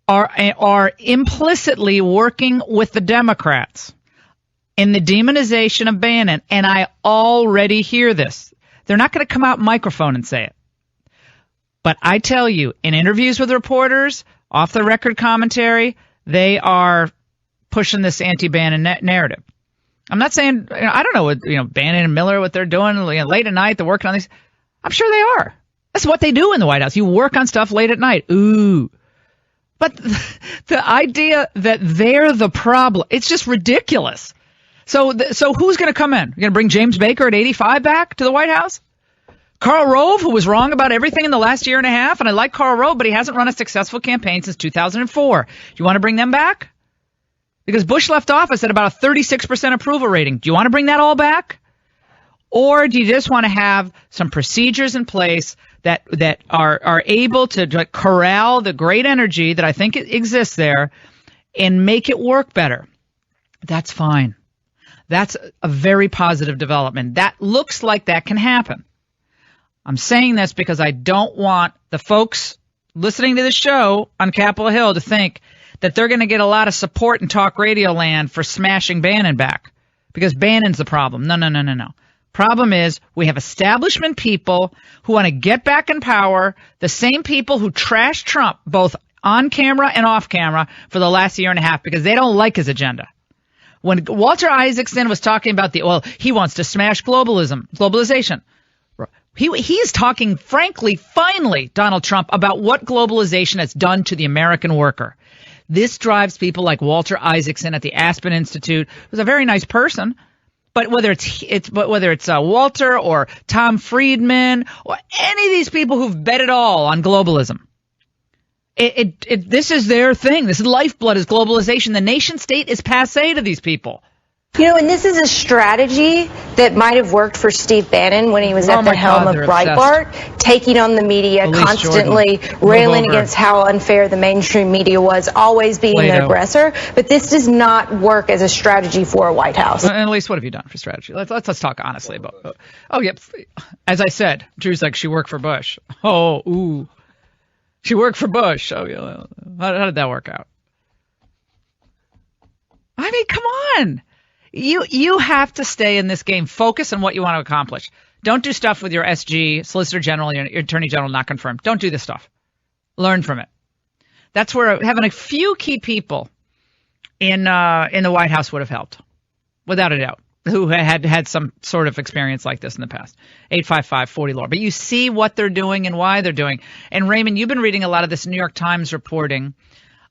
are implicitly working with the Democrats in the demonization of Bannon, and I already hear this. They're not going to come out microphone and say it. But I tell you, in interviews with reporters, off-the-record commentary, they are pushing this anti-Bannon narrative. I'm not saying, I don't know what, Bannon and Miller, what they're doing late at night, they're working on these. I'm sure they are. That's what they do in the White House. You work on stuff late at night. Ooh. But the idea that they're the problem, it's just ridiculous. So who's going to come in? You're going to bring James Baker at 85 back to the White House? Karl Rove, who was wrong about everything in the last year and a half, and I like Karl Rove, but he hasn't run a successful campaign since 2004. Do you want to bring them back? Because Bush left office at about a 36% approval rating. Do you want to bring that all back? Or do you just want to have some procedures in place that are able to corral the great energy that I think exists there and make it work better? That's fine. That's a very positive development. That looks like that can happen. I'm saying this because I don't want the folks listening to the show on Capitol Hill to think that they're going to get a lot of support in talk radio land for smashing Bannon back, because Bannon's the problem. No. Problem is we have establishment people who want to get back in power, the same people who trashed Trump both on camera and off camera for the last year and a half because they don't like his agenda. When Walter Isaacson was talking about he wants to smash globalization. He's talking, frankly, finally, Donald Trump, about what globalization has done to the American worker. This drives people like Walter Isaacson at the Aspen Institute, who's a very nice person. But whether it's Walter or Tom Friedman or any of these people who've bet it all on globalism, this is their thing. This lifeblood is globalization. The nation state is passé to these people. And this is a strategy that might have worked for Steve Bannon when he was at the helm of Breitbart, taking on the media, constantly railing against how unfair the mainstream media was, always being the aggressor. But this does not work as a strategy for a White House. And at least, what have you done for strategy? Let's talk honestly about. Oh, yep. As I said, Drew's like, she worked for Bush. Oh, ooh. She worked for Bush. Oh, yeah. How did that work out? I mean, come on. You have to stay in this game. Focus on what you want to accomplish. Don't do stuff with your SG, Solicitor General, your Attorney General not confirmed. Don't do this stuff. Learn from it. That's where having a few key people in the White House would have helped, without a doubt, who had some sort of experience like this in the past. 855-40-LAW. But you see what they're doing and why they're doing. And Raymond, you've been reading a lot of this New York Times reporting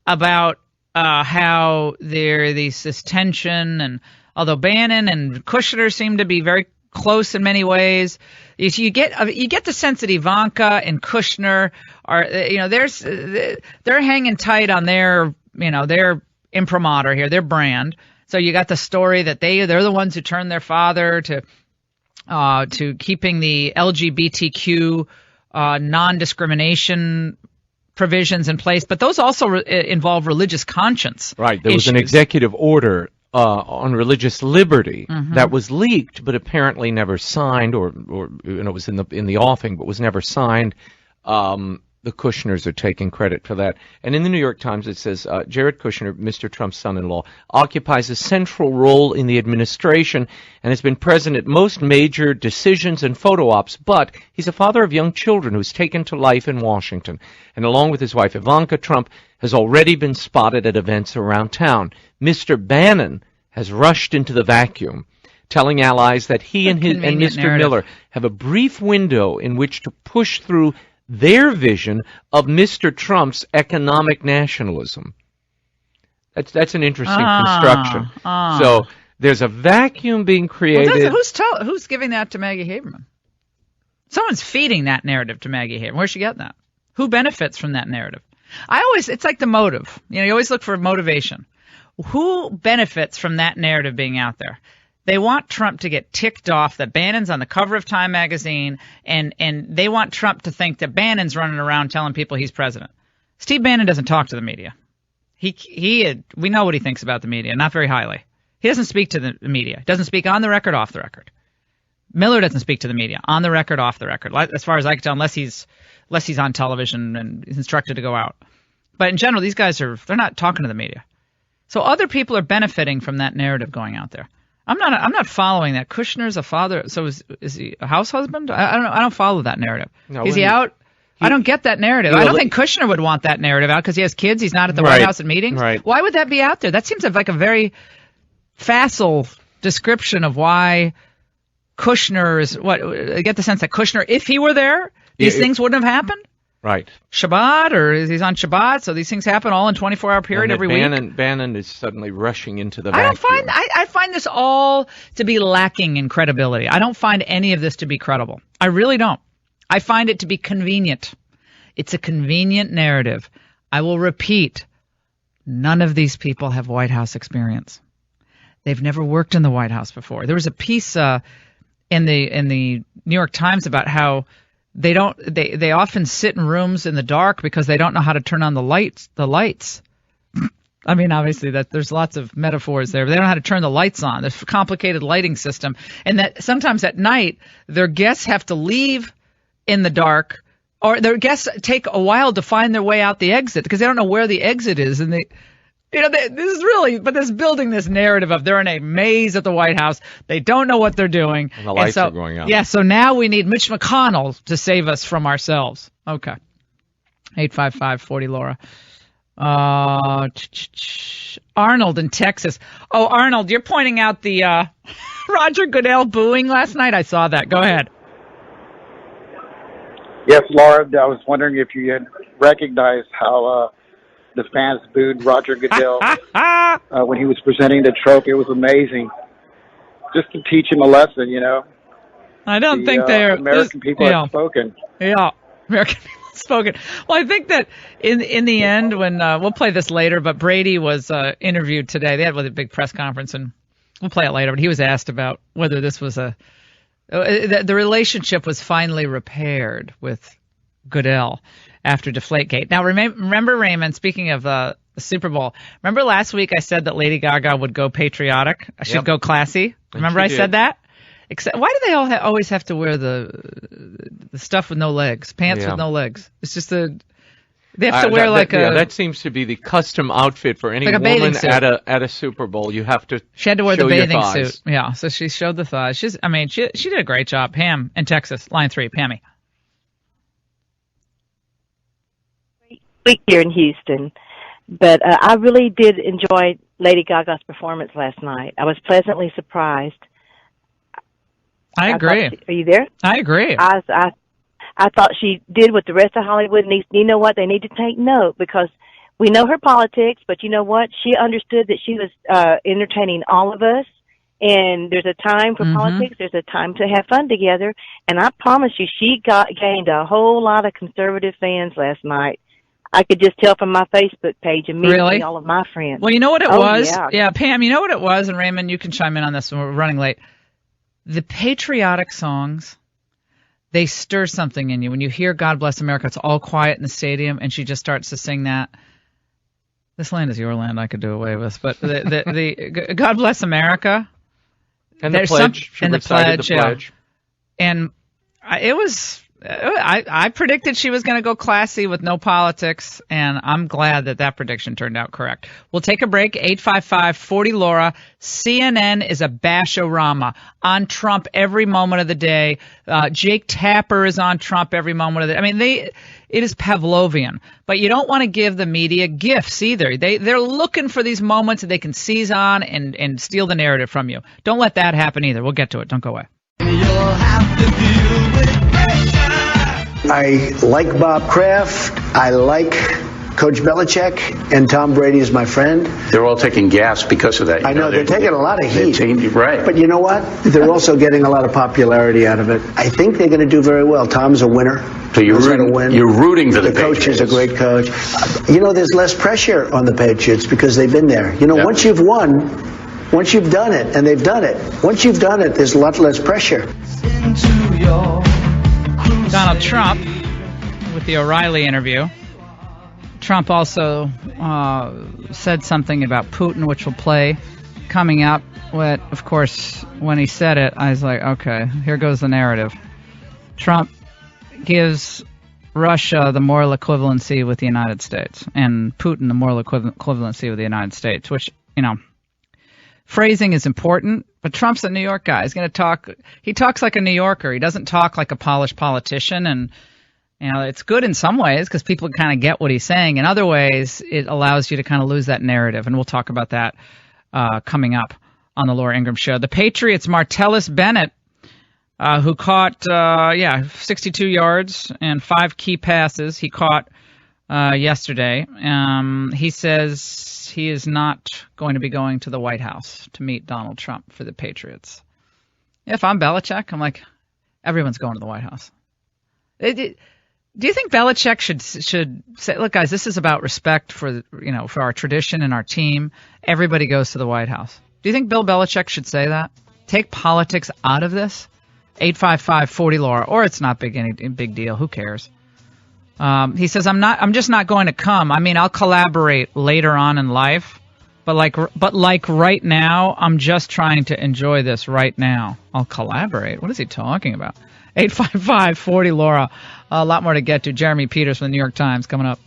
about how this tension, and although Bannon and Kushner seem to be very close in many ways, you get the sense that Ivanka and Kushner are they're hanging tight on their imprimatur here, their brand. So you got the story that they're the ones who turned their father to keeping the LGBTQ non-discrimination provisions in place, but those also involve religious conscience. Right. There was an executive order on religious liberty that was leaked, but apparently never signed, or was in the offing, but was never signed. The Kushners are taking credit for that. And in the New York Times, it says, Jared Kushner, Mr. Trump's son-in-law, occupies a central role in the administration and has been present at most major decisions and photo ops, but he's a father of young children who's taken to life in Washington. And along with his wife, Ivanka Trump, has already been spotted at events around town. Mr. Bannon has rushed into the vacuum, telling allies that he and Mr. Miller have a brief window in which to push through their vision of Mr. Trump's economic nationalism. That's an interesting construction. So there's a vacuum being created. Well, who's giving that to Maggie Haberman? Someone's feeding that narrative to Maggie Haberman. Where's she getting that? Who benefits from that narrative? It's like the motive. You always look for motivation. Who benefits from that narrative being out there? They want Trump to get ticked off that Bannon's on the cover of Time magazine, and they want Trump to think that Bannon's running around telling people he's president. Steve Bannon doesn't talk to the media. We know what he thinks about the media, not very highly. He doesn't speak to the media. He doesn't speak on the record, off the record. Miller doesn't speak to the media on the record, off the record, as far as I can tell, unless he's on television and is instructed to go out. But in general, these guys they're not talking to the media. So other people are benefiting from that narrative going out there. I'm not following that. Kushner's a father, so is he a house husband? I don't know. I don't follow that narrative. No, is he out? I don't get that narrative. I don't think Kushner would want that narrative out because he has kids. He's not at the White House at meetings. Right. Why would that be out there? That seems like a very facile description of why Kushner is I get the sense that Kushner, if he were there, these things wouldn't have happened. Right. Shabbat, or he's on Shabbat, so these things happen all in 24-hour period every week. Bannon is suddenly rushing into the vacuum. I find this all to be lacking in credibility. I don't find any of this to be credible. I really don't. I find it to be convenient. It's a convenient narrative. I will repeat, none of these people have White House experience. They've never worked in the White House before. There was a piece in the New York Times about how they often sit in rooms in the dark because they don't know how to turn on the lights. I mean, obviously that there's lots of metaphors there, but they don't know how to turn the lights on. There's a complicated lighting system, and that sometimes at night their guests have to leave in the dark, or their guests take a while to find their way out the exit because they don't know where the exit is, and this is building this narrative of they're in a maze at the White House. They don't know what they're doing. And the lights are going out. Yeah, so now we need Mitch McConnell to save us from ourselves. Okay. 855-40-LAURA. Arnold in Texas. Oh, Arnold, you're pointing out the Roger Goodell booing last night. I saw that. Go ahead. Yes, Laura, I was wondering if you had recognized how the fans booed Roger Goodell when he was presenting the trophy. It was amazing. Just to teach him a lesson, I don't think they're... American people have spoken. Yeah, American people have spoken. Well, I think that in the end, when... we'll play this later, but Brady was interviewed today. They had a big press conference, and we'll play it later, but he was asked about whether this was the relationship was finally repaired with Goodell after Deflategate. Now, remember, Raymond, speaking of the Super Bowl, remember last week I said that Lady Gaga would go patriotic? I should go classy. Remember I said that? Except, why do they all always have to wear the stuff with no legs, pants with no legs? It's just they have to wear that seems to be the custom outfit for any woman at a Super Bowl. You have to. She had to wear the bathing suit. Yeah, so she showed the thighs. She did a great job. Pam in Texas, line 3, Pammy. Week here in Houston, but I really did enjoy Lady Gaga's performance last night. I was pleasantly surprised. I agree. Are you there? I agree. I thought she did what the rest of Hollywood needs. You know what? They need to take note because we know her politics, but you know what? She understood that she was entertaining all of us, and there's a time for politics. There's a time to have fun together, and I promise you, she gained a whole lot of conservative fans last night. I could just tell from my Facebook page immediately all of my friends. Well, you know what it was? Yeah, Pam, you know what it was? And Raymond, you can chime in on this when we're running late. The patriotic songs, they stir something in you. When you hear God Bless America, it's all quiet in the stadium, and she just starts to sing that. This land is your land, I could do away with. But the God Bless America. And the pledge. She recited the pledge. And it was... I predicted she was going to go classy with no politics, and I'm glad that prediction turned out correct. We'll take a break. 855-40-LAURA. CNN is a bash-o-rama on Trump every moment of the day. Jake Tapper is on Trump every moment of the day. I mean, it is Pavlovian. But you don't want to give the media gifts either. They're looking for these moments that they can seize on and steal the narrative from you. Don't let that happen either. We'll get to it. Don't go away. You'll have to deal with I like Bob Kraft. I like Coach Belichick, and Tom Brady is my friend. They're all taking gas because of that. I know, they're taking a lot of heat. Right. But you know what? They're also getting a lot of popularity out of it. I think they're going to do very well. Tom's a winner. So you're rooting for the coach Patriots. is a great coach. There's less pressure on the Patriots because they've been there. Once you've won, once you've done it, and they've done it, once you've done it, there's a lot less pressure. Donald Trump, with the O'Reilly interview, Trump also said something about Putin, which will play coming up. But, of course, when he said it, I was like, okay, here goes the narrative. Trump gives Russia the moral equivalency with the United States, and Putin the moral equivalency with the United States, which, phrasing is important, but Trump's a New York guy. He's going to talk. He talks like a New Yorker. He doesn't talk like a polished politician, and it's good in some ways because people kind of get what he's saying. In other ways, it allows you to kind of lose that narrative, and we'll talk about that coming up on the Laura Ingraham Show. The Patriots' Martellus Bennett, who caught 62 yards and 5 key passes he caught yesterday. He says he is not going to be going to the White House to meet Donald Trump for the Patriots. If I'm Belichick, I'm like, everyone's going to the White House. Do you think Belichick should say, look, guys, this is about respect for our tradition and our team. Everybody goes to the White House. Do you think Bill Belichick should say that? Take politics out of this? 855-40-LAURA, or it's not any big deal. Who cares? He says, I'm just not going to come. I mean, I'll collaborate later on in life, but like right now, I'm just trying to enjoy this right now. I'll collaborate. What is he talking about? 855-40-LAURA. A lot more to get to. Jeremy Peters from the New York Times coming up.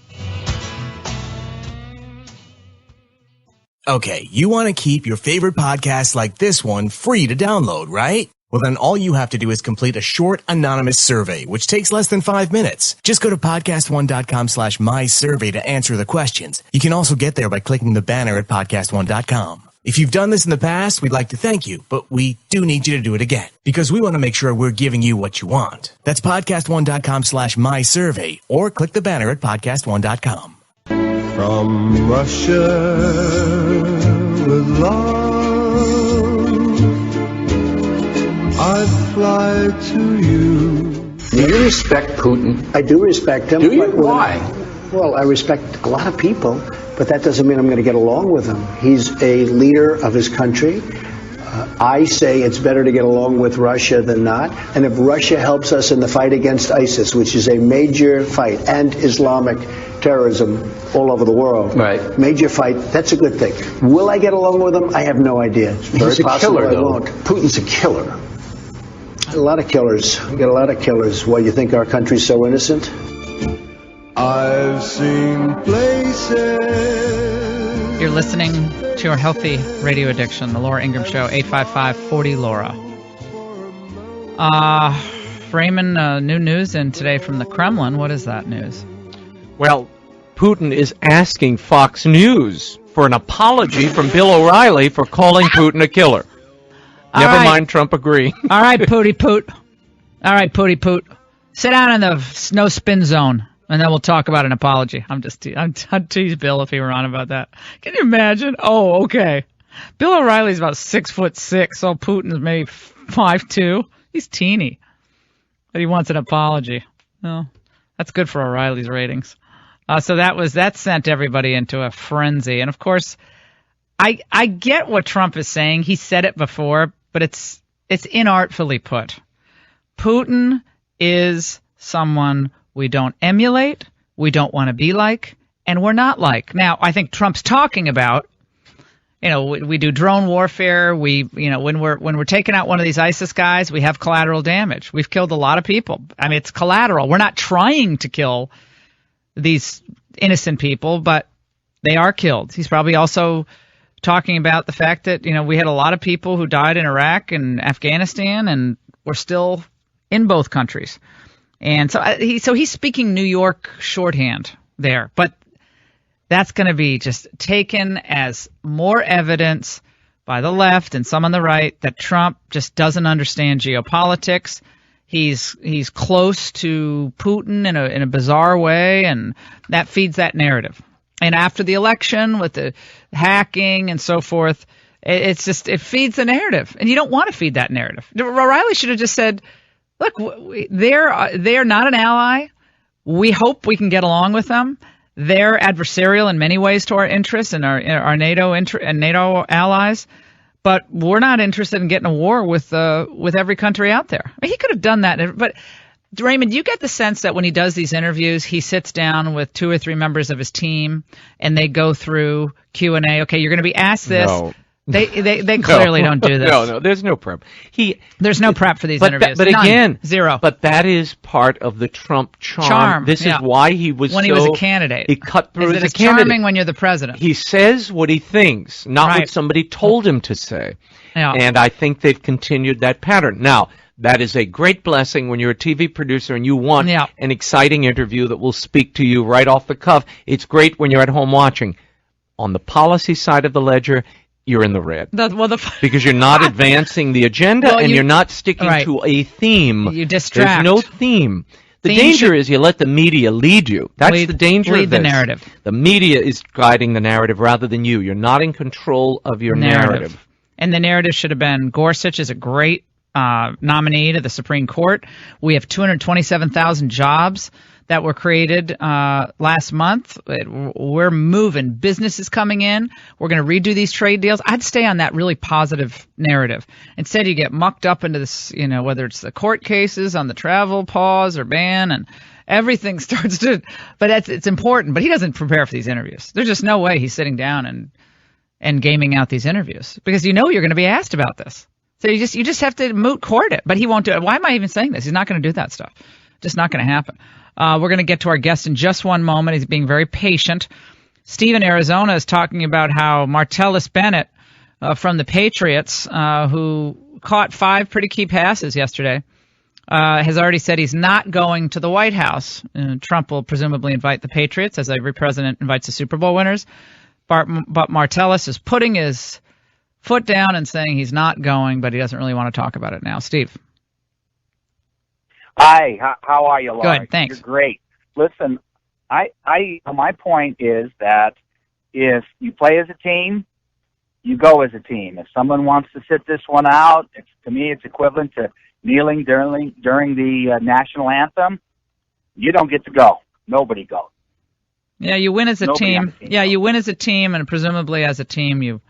Okay, you want to keep your favorite podcasts like this one free to download, right? Well, then all you have to do is complete a short, anonymous survey, which takes less than 5 minutes. Just go to podcastone.com/mysurvey to answer the questions. You can also get there by clicking the banner at podcastone.com. If you've done this in the past, we'd like to thank you, but we do need you to do it again because we want to make sure we're giving you what you want. That's podcastone.com/mysurvey or click the banner at podcastone.com. From Russia with love, I fly to you. Do you respect Putin? I do respect him. Do you? Why? Well, I respect a lot of people, but that doesn't mean I'm going to get along with him. He's a leader of his country. I say it's better to get along with Russia than not. And if Russia helps us in the fight against ISIS, which is a major fight, and Islamic terrorism all over the world, right? Major fight, that's a good thing. Will I get along with him? I have no idea. It's very possible killer, I won't. Putin's a killer. A lot of killers. We got a lot of killers. Why, you think our country's so innocent? I've seen places. You're listening to your healthy radio addiction, the Laura Ingraham Show, 855-40-LAURA. Raymond, new news in today from the Kremlin. What is that news? Well, Putin is asking Fox News for an apology from Bill O'Reilly for calling Putin a killer. Never mind Trump agreeing. All right, Pooty Poot. All right, Pooty Poot. Sit down in the no spin zone, and then we'll talk about an apology. I'd tease Bill if he were on about that. Can you imagine? Oh, okay. Bill O'Reilly's about 6'6", so Putin's maybe 5'2". He's teeny. But he wants an apology. No, that's good for O'Reilly's ratings. So that sent everybody into a frenzy. And of course, I get what Trump is saying. He said it before, but it's inartfully put. Putin is someone we don't emulate, we don't want to be like, and we're not like. Now, I think Trump's talking about, we do drone warfare. When we're taking out one of these ISIS guys, we have collateral damage. We've killed a lot of people. I mean, it's collateral. We're not trying to kill these innocent people, but they are killed. He's probably also talking about the fact that, we had a lot of people who died in Iraq and Afghanistan, and we're still in both countries. And so he's speaking New York shorthand there, but that's going to be just taken as more evidence by the left and some on the right that Trump just doesn't understand geopolitics. He's close to Putin in a bizarre way, and that feeds that narrative. And after the election, with the hacking and so forth, it feeds the narrative, and you don't want to feed that narrative. O'Reilly should have just said, "Look, they're not an ally. We hope we can get along with them. They're adversarial in many ways to our interests and our NATO and NATO allies, but we're not interested in getting a war with every country out there. He could have done that, but Raymond, you get the sense that when he does these interviews, he sits down with 2 or 3 members of his team and they go through Q&A. Okay, you're going to be asked this. No. They clearly don't do this. No, there's no prep. There's no prep for these interviews. But None. again, zero. But that is part of the Trump charm. This is why he was when he was a candidate. He cut through as as a a candidate. charming when you're the president. He says what he thinks, not what somebody told him to say. Yeah. And I think they've continued that pattern. Now, that is a great blessing when you're a TV producer and you want an exciting interview that will speak to you right off the cuff. It's great when you're at home watching. On the policy side of the ledger, you're in the red. Because you're not advancing the agenda and you're not sticking to a theme. You distract. There's no theme. The danger is you let the media lead you. That's the danger of this. Lead the narrative. The media is guiding the narrative rather than you. You're not in control of your narrative. And the narrative should have been Gorsuch is a great nominee to the Supreme Court. We have 227,000 jobs that were created last month. We're moving. Business is coming in. We're going to redo these trade deals. I'd stay on that really positive narrative. Instead, you get mucked up into this, whether it's the court cases on the travel pause or ban, and everything starts to. But it's important. But he doesn't prepare for these interviews. There's just no way he's sitting down and gaming out these interviews because you're going to be asked about this. So you just have to moot court it. But he won't do it. Why am I even saying this? He's not going to do that stuff. Just not going to happen. We're going to get to our guest in just one moment. He's being very patient. Steve in Arizona is talking about how Martellus Bennett from the Patriots, who caught 5 pretty key passes yesterday, has already said he's not going to the White House. Trump will presumably invite the Patriots, as every president invites the Super Bowl winners. But Martellus is putting his foot down and saying he's not going, but he doesn't really want to talk about it now. Steve. Hi, how are you, Laura? Good, thanks. You're great. Listen, my point is that if you play as a team, you go as a team. If someone wants to sit this one out, to me it's equivalent to kneeling during the national anthem. You don't get to go. Nobody goes. Yeah, you win as a team. Yeah, you win as a team, and presumably as a team you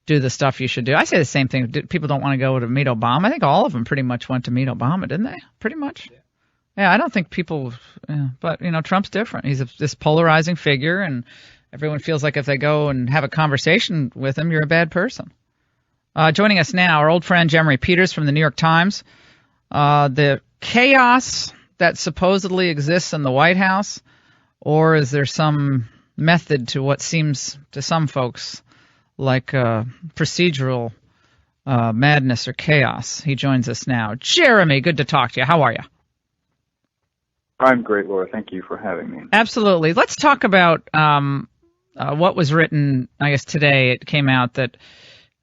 do the stuff you should do. I say the same thing. People don't want to go to meet Obama. I think all of them pretty much went to meet Obama, didn't they? Pretty much. Yeah, I don't think people. But Trump's different. He's this polarizing figure, and everyone feels like if they go and have a conversation with him, you're a bad person. Joining us now, our old friend Jemery Peters from the New York Times. The chaos that supposedly exists in the White House, or is there some method to what seems to some folks like procedural madness or chaos? He joins us now. Jeremy, good to talk to you. How are you? I'm great, Laura. Thank you for having me. Absolutely. Let's talk about what was written, I guess today it came out that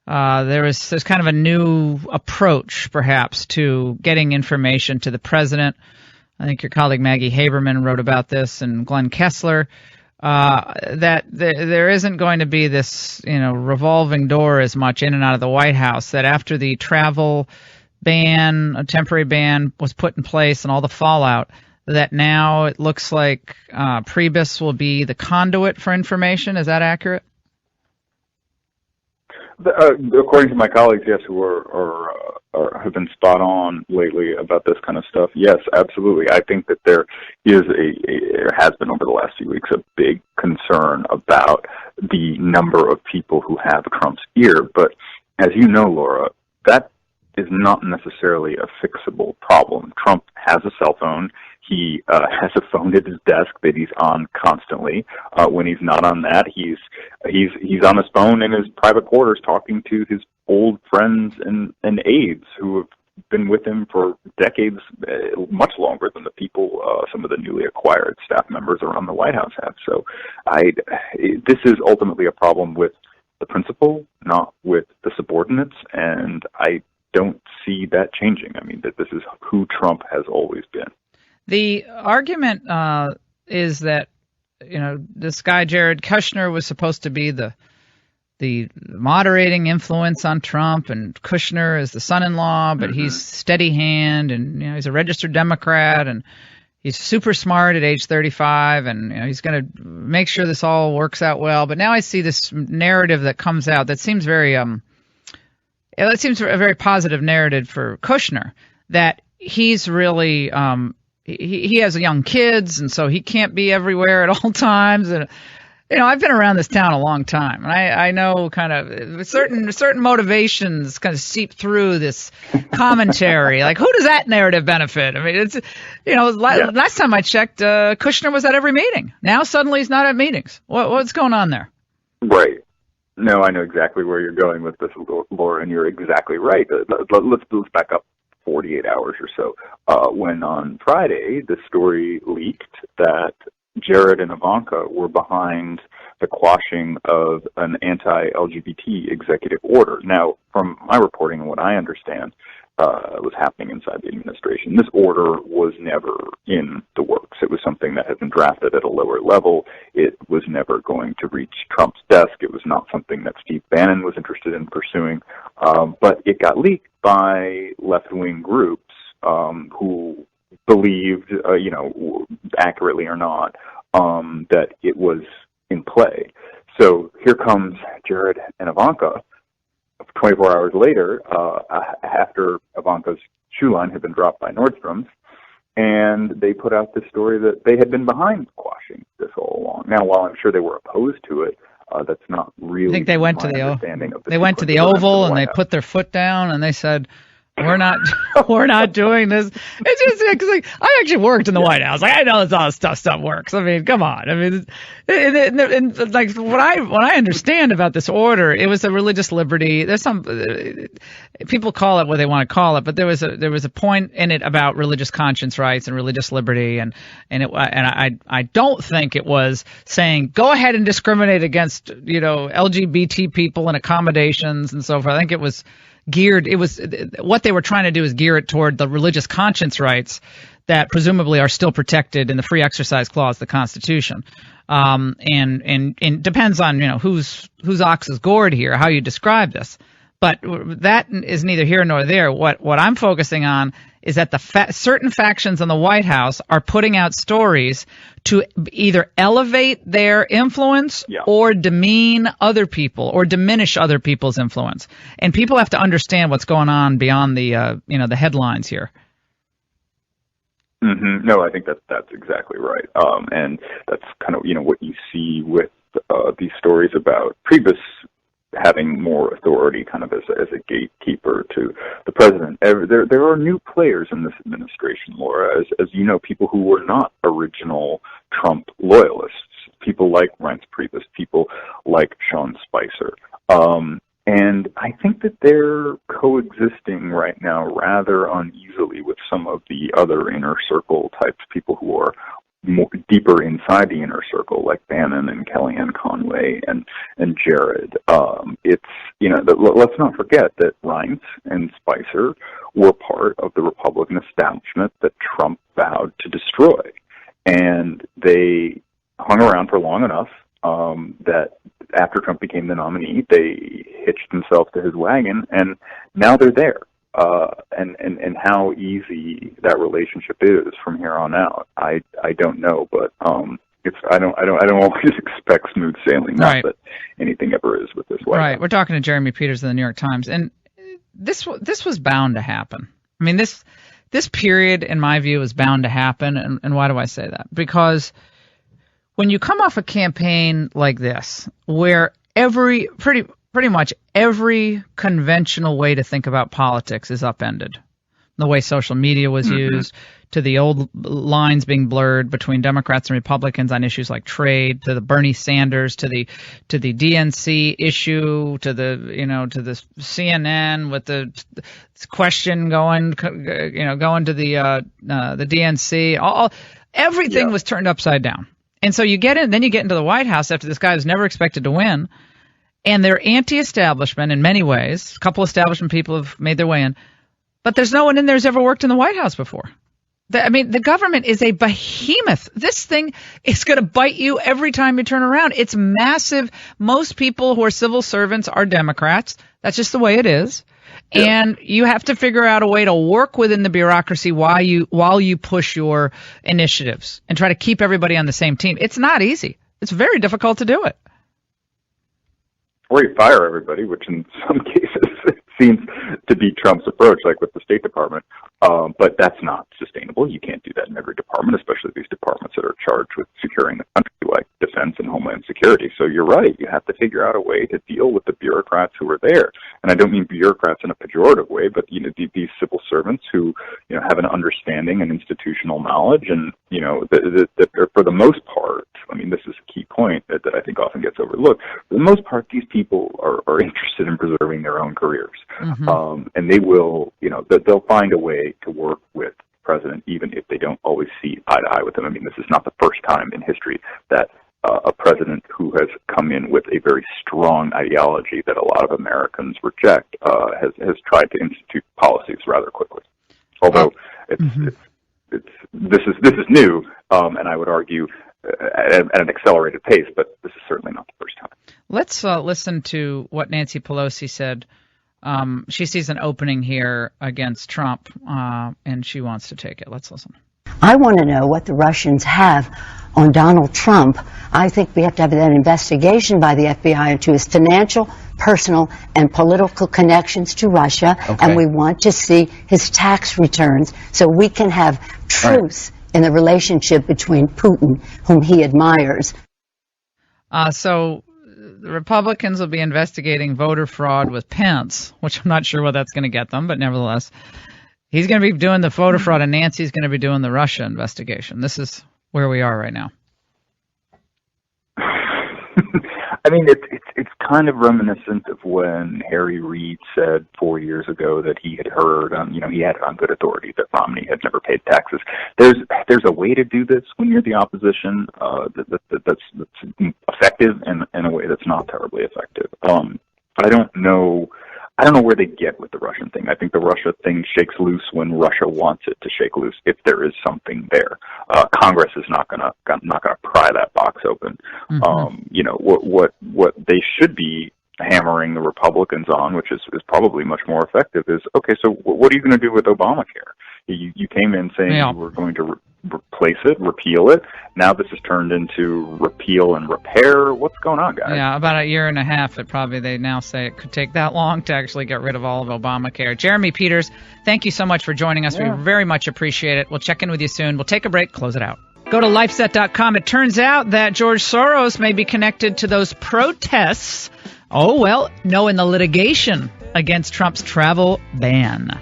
there's kind of a new approach, perhaps, to getting information to the president. I think your colleague Maggie Haberman wrote about this, and Glenn Kessler, that there isn't going to be this, revolving door as much in and out of the White House, that after the travel ban, a temporary ban was put in place and all the fallout, that now it looks like Priebus will be the conduit for information. Is that accurate? According to my colleagues, yes, who have been spot on lately about this kind of stuff. Yes, absolutely. I think that there has been over the last few weeks a big concern about the number of people who have Trump's ear. But as you know, Laura, that is not necessarily a fixable problem. Trump has a cell phone. He has a phone at his desk that he's on constantly. When he's not on that, he's on his phone in his private quarters talking to his old friends and aides who have been with him for decades, much longer than the people, some of the newly acquired staff members around the White House have. So this is ultimately a problem with the principal, not with the subordinates, and I don't see that changing. I mean, that this is who Trump has always been. The argument is that, this guy Jared Kushner was supposed to be the moderating influence on Trump, and Kushner is the son-in-law, but he's steady hand, and he's a registered Democrat, and he's super smart at age 35, and he's going to make sure this all works out well. But now I see this narrative that comes out that seems very it seems a very positive narrative for Kushner, that he's really he has young kids, and so he can't be everywhere at all times. And I've been around this town a long time, and I know kind of certain motivations kind of seep through this commentary. Like, who does that narrative benefit? I mean, it's last time I checked, Kushner was at every meeting. Now suddenly he's not at meetings. What's going on there? Right. No, I know exactly where you're going with this, Laura, and you're exactly right. Let's back up 48 hours or so. When on Friday the story leaked that Jared and Ivanka were behind the quashing of an anti-LGBT executive order. Now, from my reporting and what I understand was happening inside the administration, this order was never in the works. It was something that had been drafted at a lower level. It was never going to reach Trump's desk. It was not something that Steve Bannon was interested in pursuing. But it got leaked by left-wing groups who believed, accurately or not, that it was in play. So here comes Jared and Ivanka 24 hours later, after Ivanka's shoe line had been dropped by Nordstrom's, and they put out this story that they had been behind quashing this all along. Now, while I'm sure they were opposed to it, that's not really. I think they went to the Oval and they put their foot down and they said, we're not doing this. It's just like I actually worked in the White House. Like, I know this all stuff works. I mean, come on. I mean, and like what I understand about this order, it was a religious liberty. There's some people call it what they want to call it, but there was a point in it about religious conscience rights and religious liberty, and I don't think it was saying go ahead and discriminate against LGBT people and accommodations and so forth. I think it was what they were trying to do is gear it toward the religious conscience rights that presumably are still protected in the free exercise clause of the Constitution. And depends on, whose ox is gored here, how you describe this. But that is neither here nor there. What I'm focusing on is that certain factions in the White House are putting out stories to either elevate their influence or demean other people or diminish other people's influence. And people have to understand what's going on beyond the the headlines here. Mm-hmm. No, I think that's exactly right. And that's kind of what you see with these stories about Priebus having more authority kind of as a gatekeeper to the president. There are new players in this administration, Laura, as you know, people who were not original Trump loyalists, people like Reince Priebus, people like Sean Spicer. And I think that they're coexisting right now rather uneasily with some of the other inner circle types, people who are deeper inside the inner circle, like Bannon and Kellyanne Conway and Jared. Let's not forget that Reince and Spicer were part of the Republican establishment that Trump vowed to destroy, and they hung around for long enough that after Trump became the nominee, they hitched themselves to his wagon, and now they're there. And how easy that relationship is from here on out, I don't know, but I don't always expect smooth sailing. Not that anything ever is with this White House. We're talking to Jeremy Peters of the New York Times, and this was bound to happen. I mean, this period, in my view, is bound to happen, and why do I say that? Because when you come off a campaign like this, where pretty much every conventional way to think about politics is upended. The way social media was used, to the old lines being blurred between Democrats and Republicans on issues like trade, to the Bernie Sanders, to the DNC issue, to the CNN with the question going to the DNC. Everything was turned upside down. And so you get into the White House after this guy was never expected to win. And they're anti-establishment in many ways. A couple establishment people have made their way in. But there's no one in there who's ever worked in the White House before. The government is a behemoth. This thing is going to bite you every time you turn around. It's massive. Most people who are civil servants are Democrats. That's just the way it is. And you have to figure out a way to work within the bureaucracy while you push your initiatives and try to keep everybody on the same team. It's not easy. It's very difficult to do it. Or you fire everybody, which in some cases seems to be Trump's approach, like with the State Department. But that's not sustainable. You can't do that in every department, especially these departments that are charged with securing the country, like defense and homeland security. So you're right. You have to figure out a way to deal with the bureaucrats who are there. And I don't mean bureaucrats in a pejorative way, but, these civil servants who, have an understanding and institutional knowledge. And, for the most part, I mean, this is a key point that I think often gets overlooked. For the most part, these people are interested in preserving their own careers. Mm-hmm. And they will, they'll find a way to work with the president, even if they don't always see eye to eye with him. I mean, this is not the first time in history that a president who has come in with a very strong ideology that a lot of Americans reject has tried to institute policies rather quickly. Although this is new, and I would argue at an accelerated pace, but this is certainly not the first time. Let's listen to what Nancy Pelosi said. She sees an opening here against Trump, and she wants to take it. Let's listen. I want to know what the Russians have on Donald Trump. I think we have to have that investigation by the FBI into his financial, personal, and political connections to Russia, and we want to see his tax returns so we can have truth in the relationship between Putin, whom he admires. So the Republicans will be investigating voter fraud with Pence, which I'm not sure what that's going to get them, but nevertheless, he's going to be doing the voter fraud, and Nancy's going to be doing the Russia investigation. This is where we are right now. I mean, it's kind of reminiscent of when Harry Reid said 4 years ago that he had heard, he had it on good authority that Romney had never paid taxes. There's a way to do this when you're the opposition that's effective, and in a way that's not terribly effective. But I don't know where they get with the Russian thing. I think the Russia thing shakes loose when Russia wants it to shake loose, if there is something there. Congress is not gonna pry that box open. Mm-hmm. What they should be hammering the Republicans on, which is probably much more effective, is, okay, so what are you going to do with Obamacare? You came in saying you were going to replace it, repeal it. Now this has turned into repeal and repair. What's going on, guys? Yeah, about a year and a half. They now say it could take that long to actually get rid of all of Obamacare. Jeremy Peters, thank you so much for joining us. Yeah. We very much appreciate it. We'll check in with you soon. We'll take a break, close it out. Go to lifeset.com. It turns out that George Soros may be connected to those protests. Oh, well, no, in the litigation against Trump's travel ban.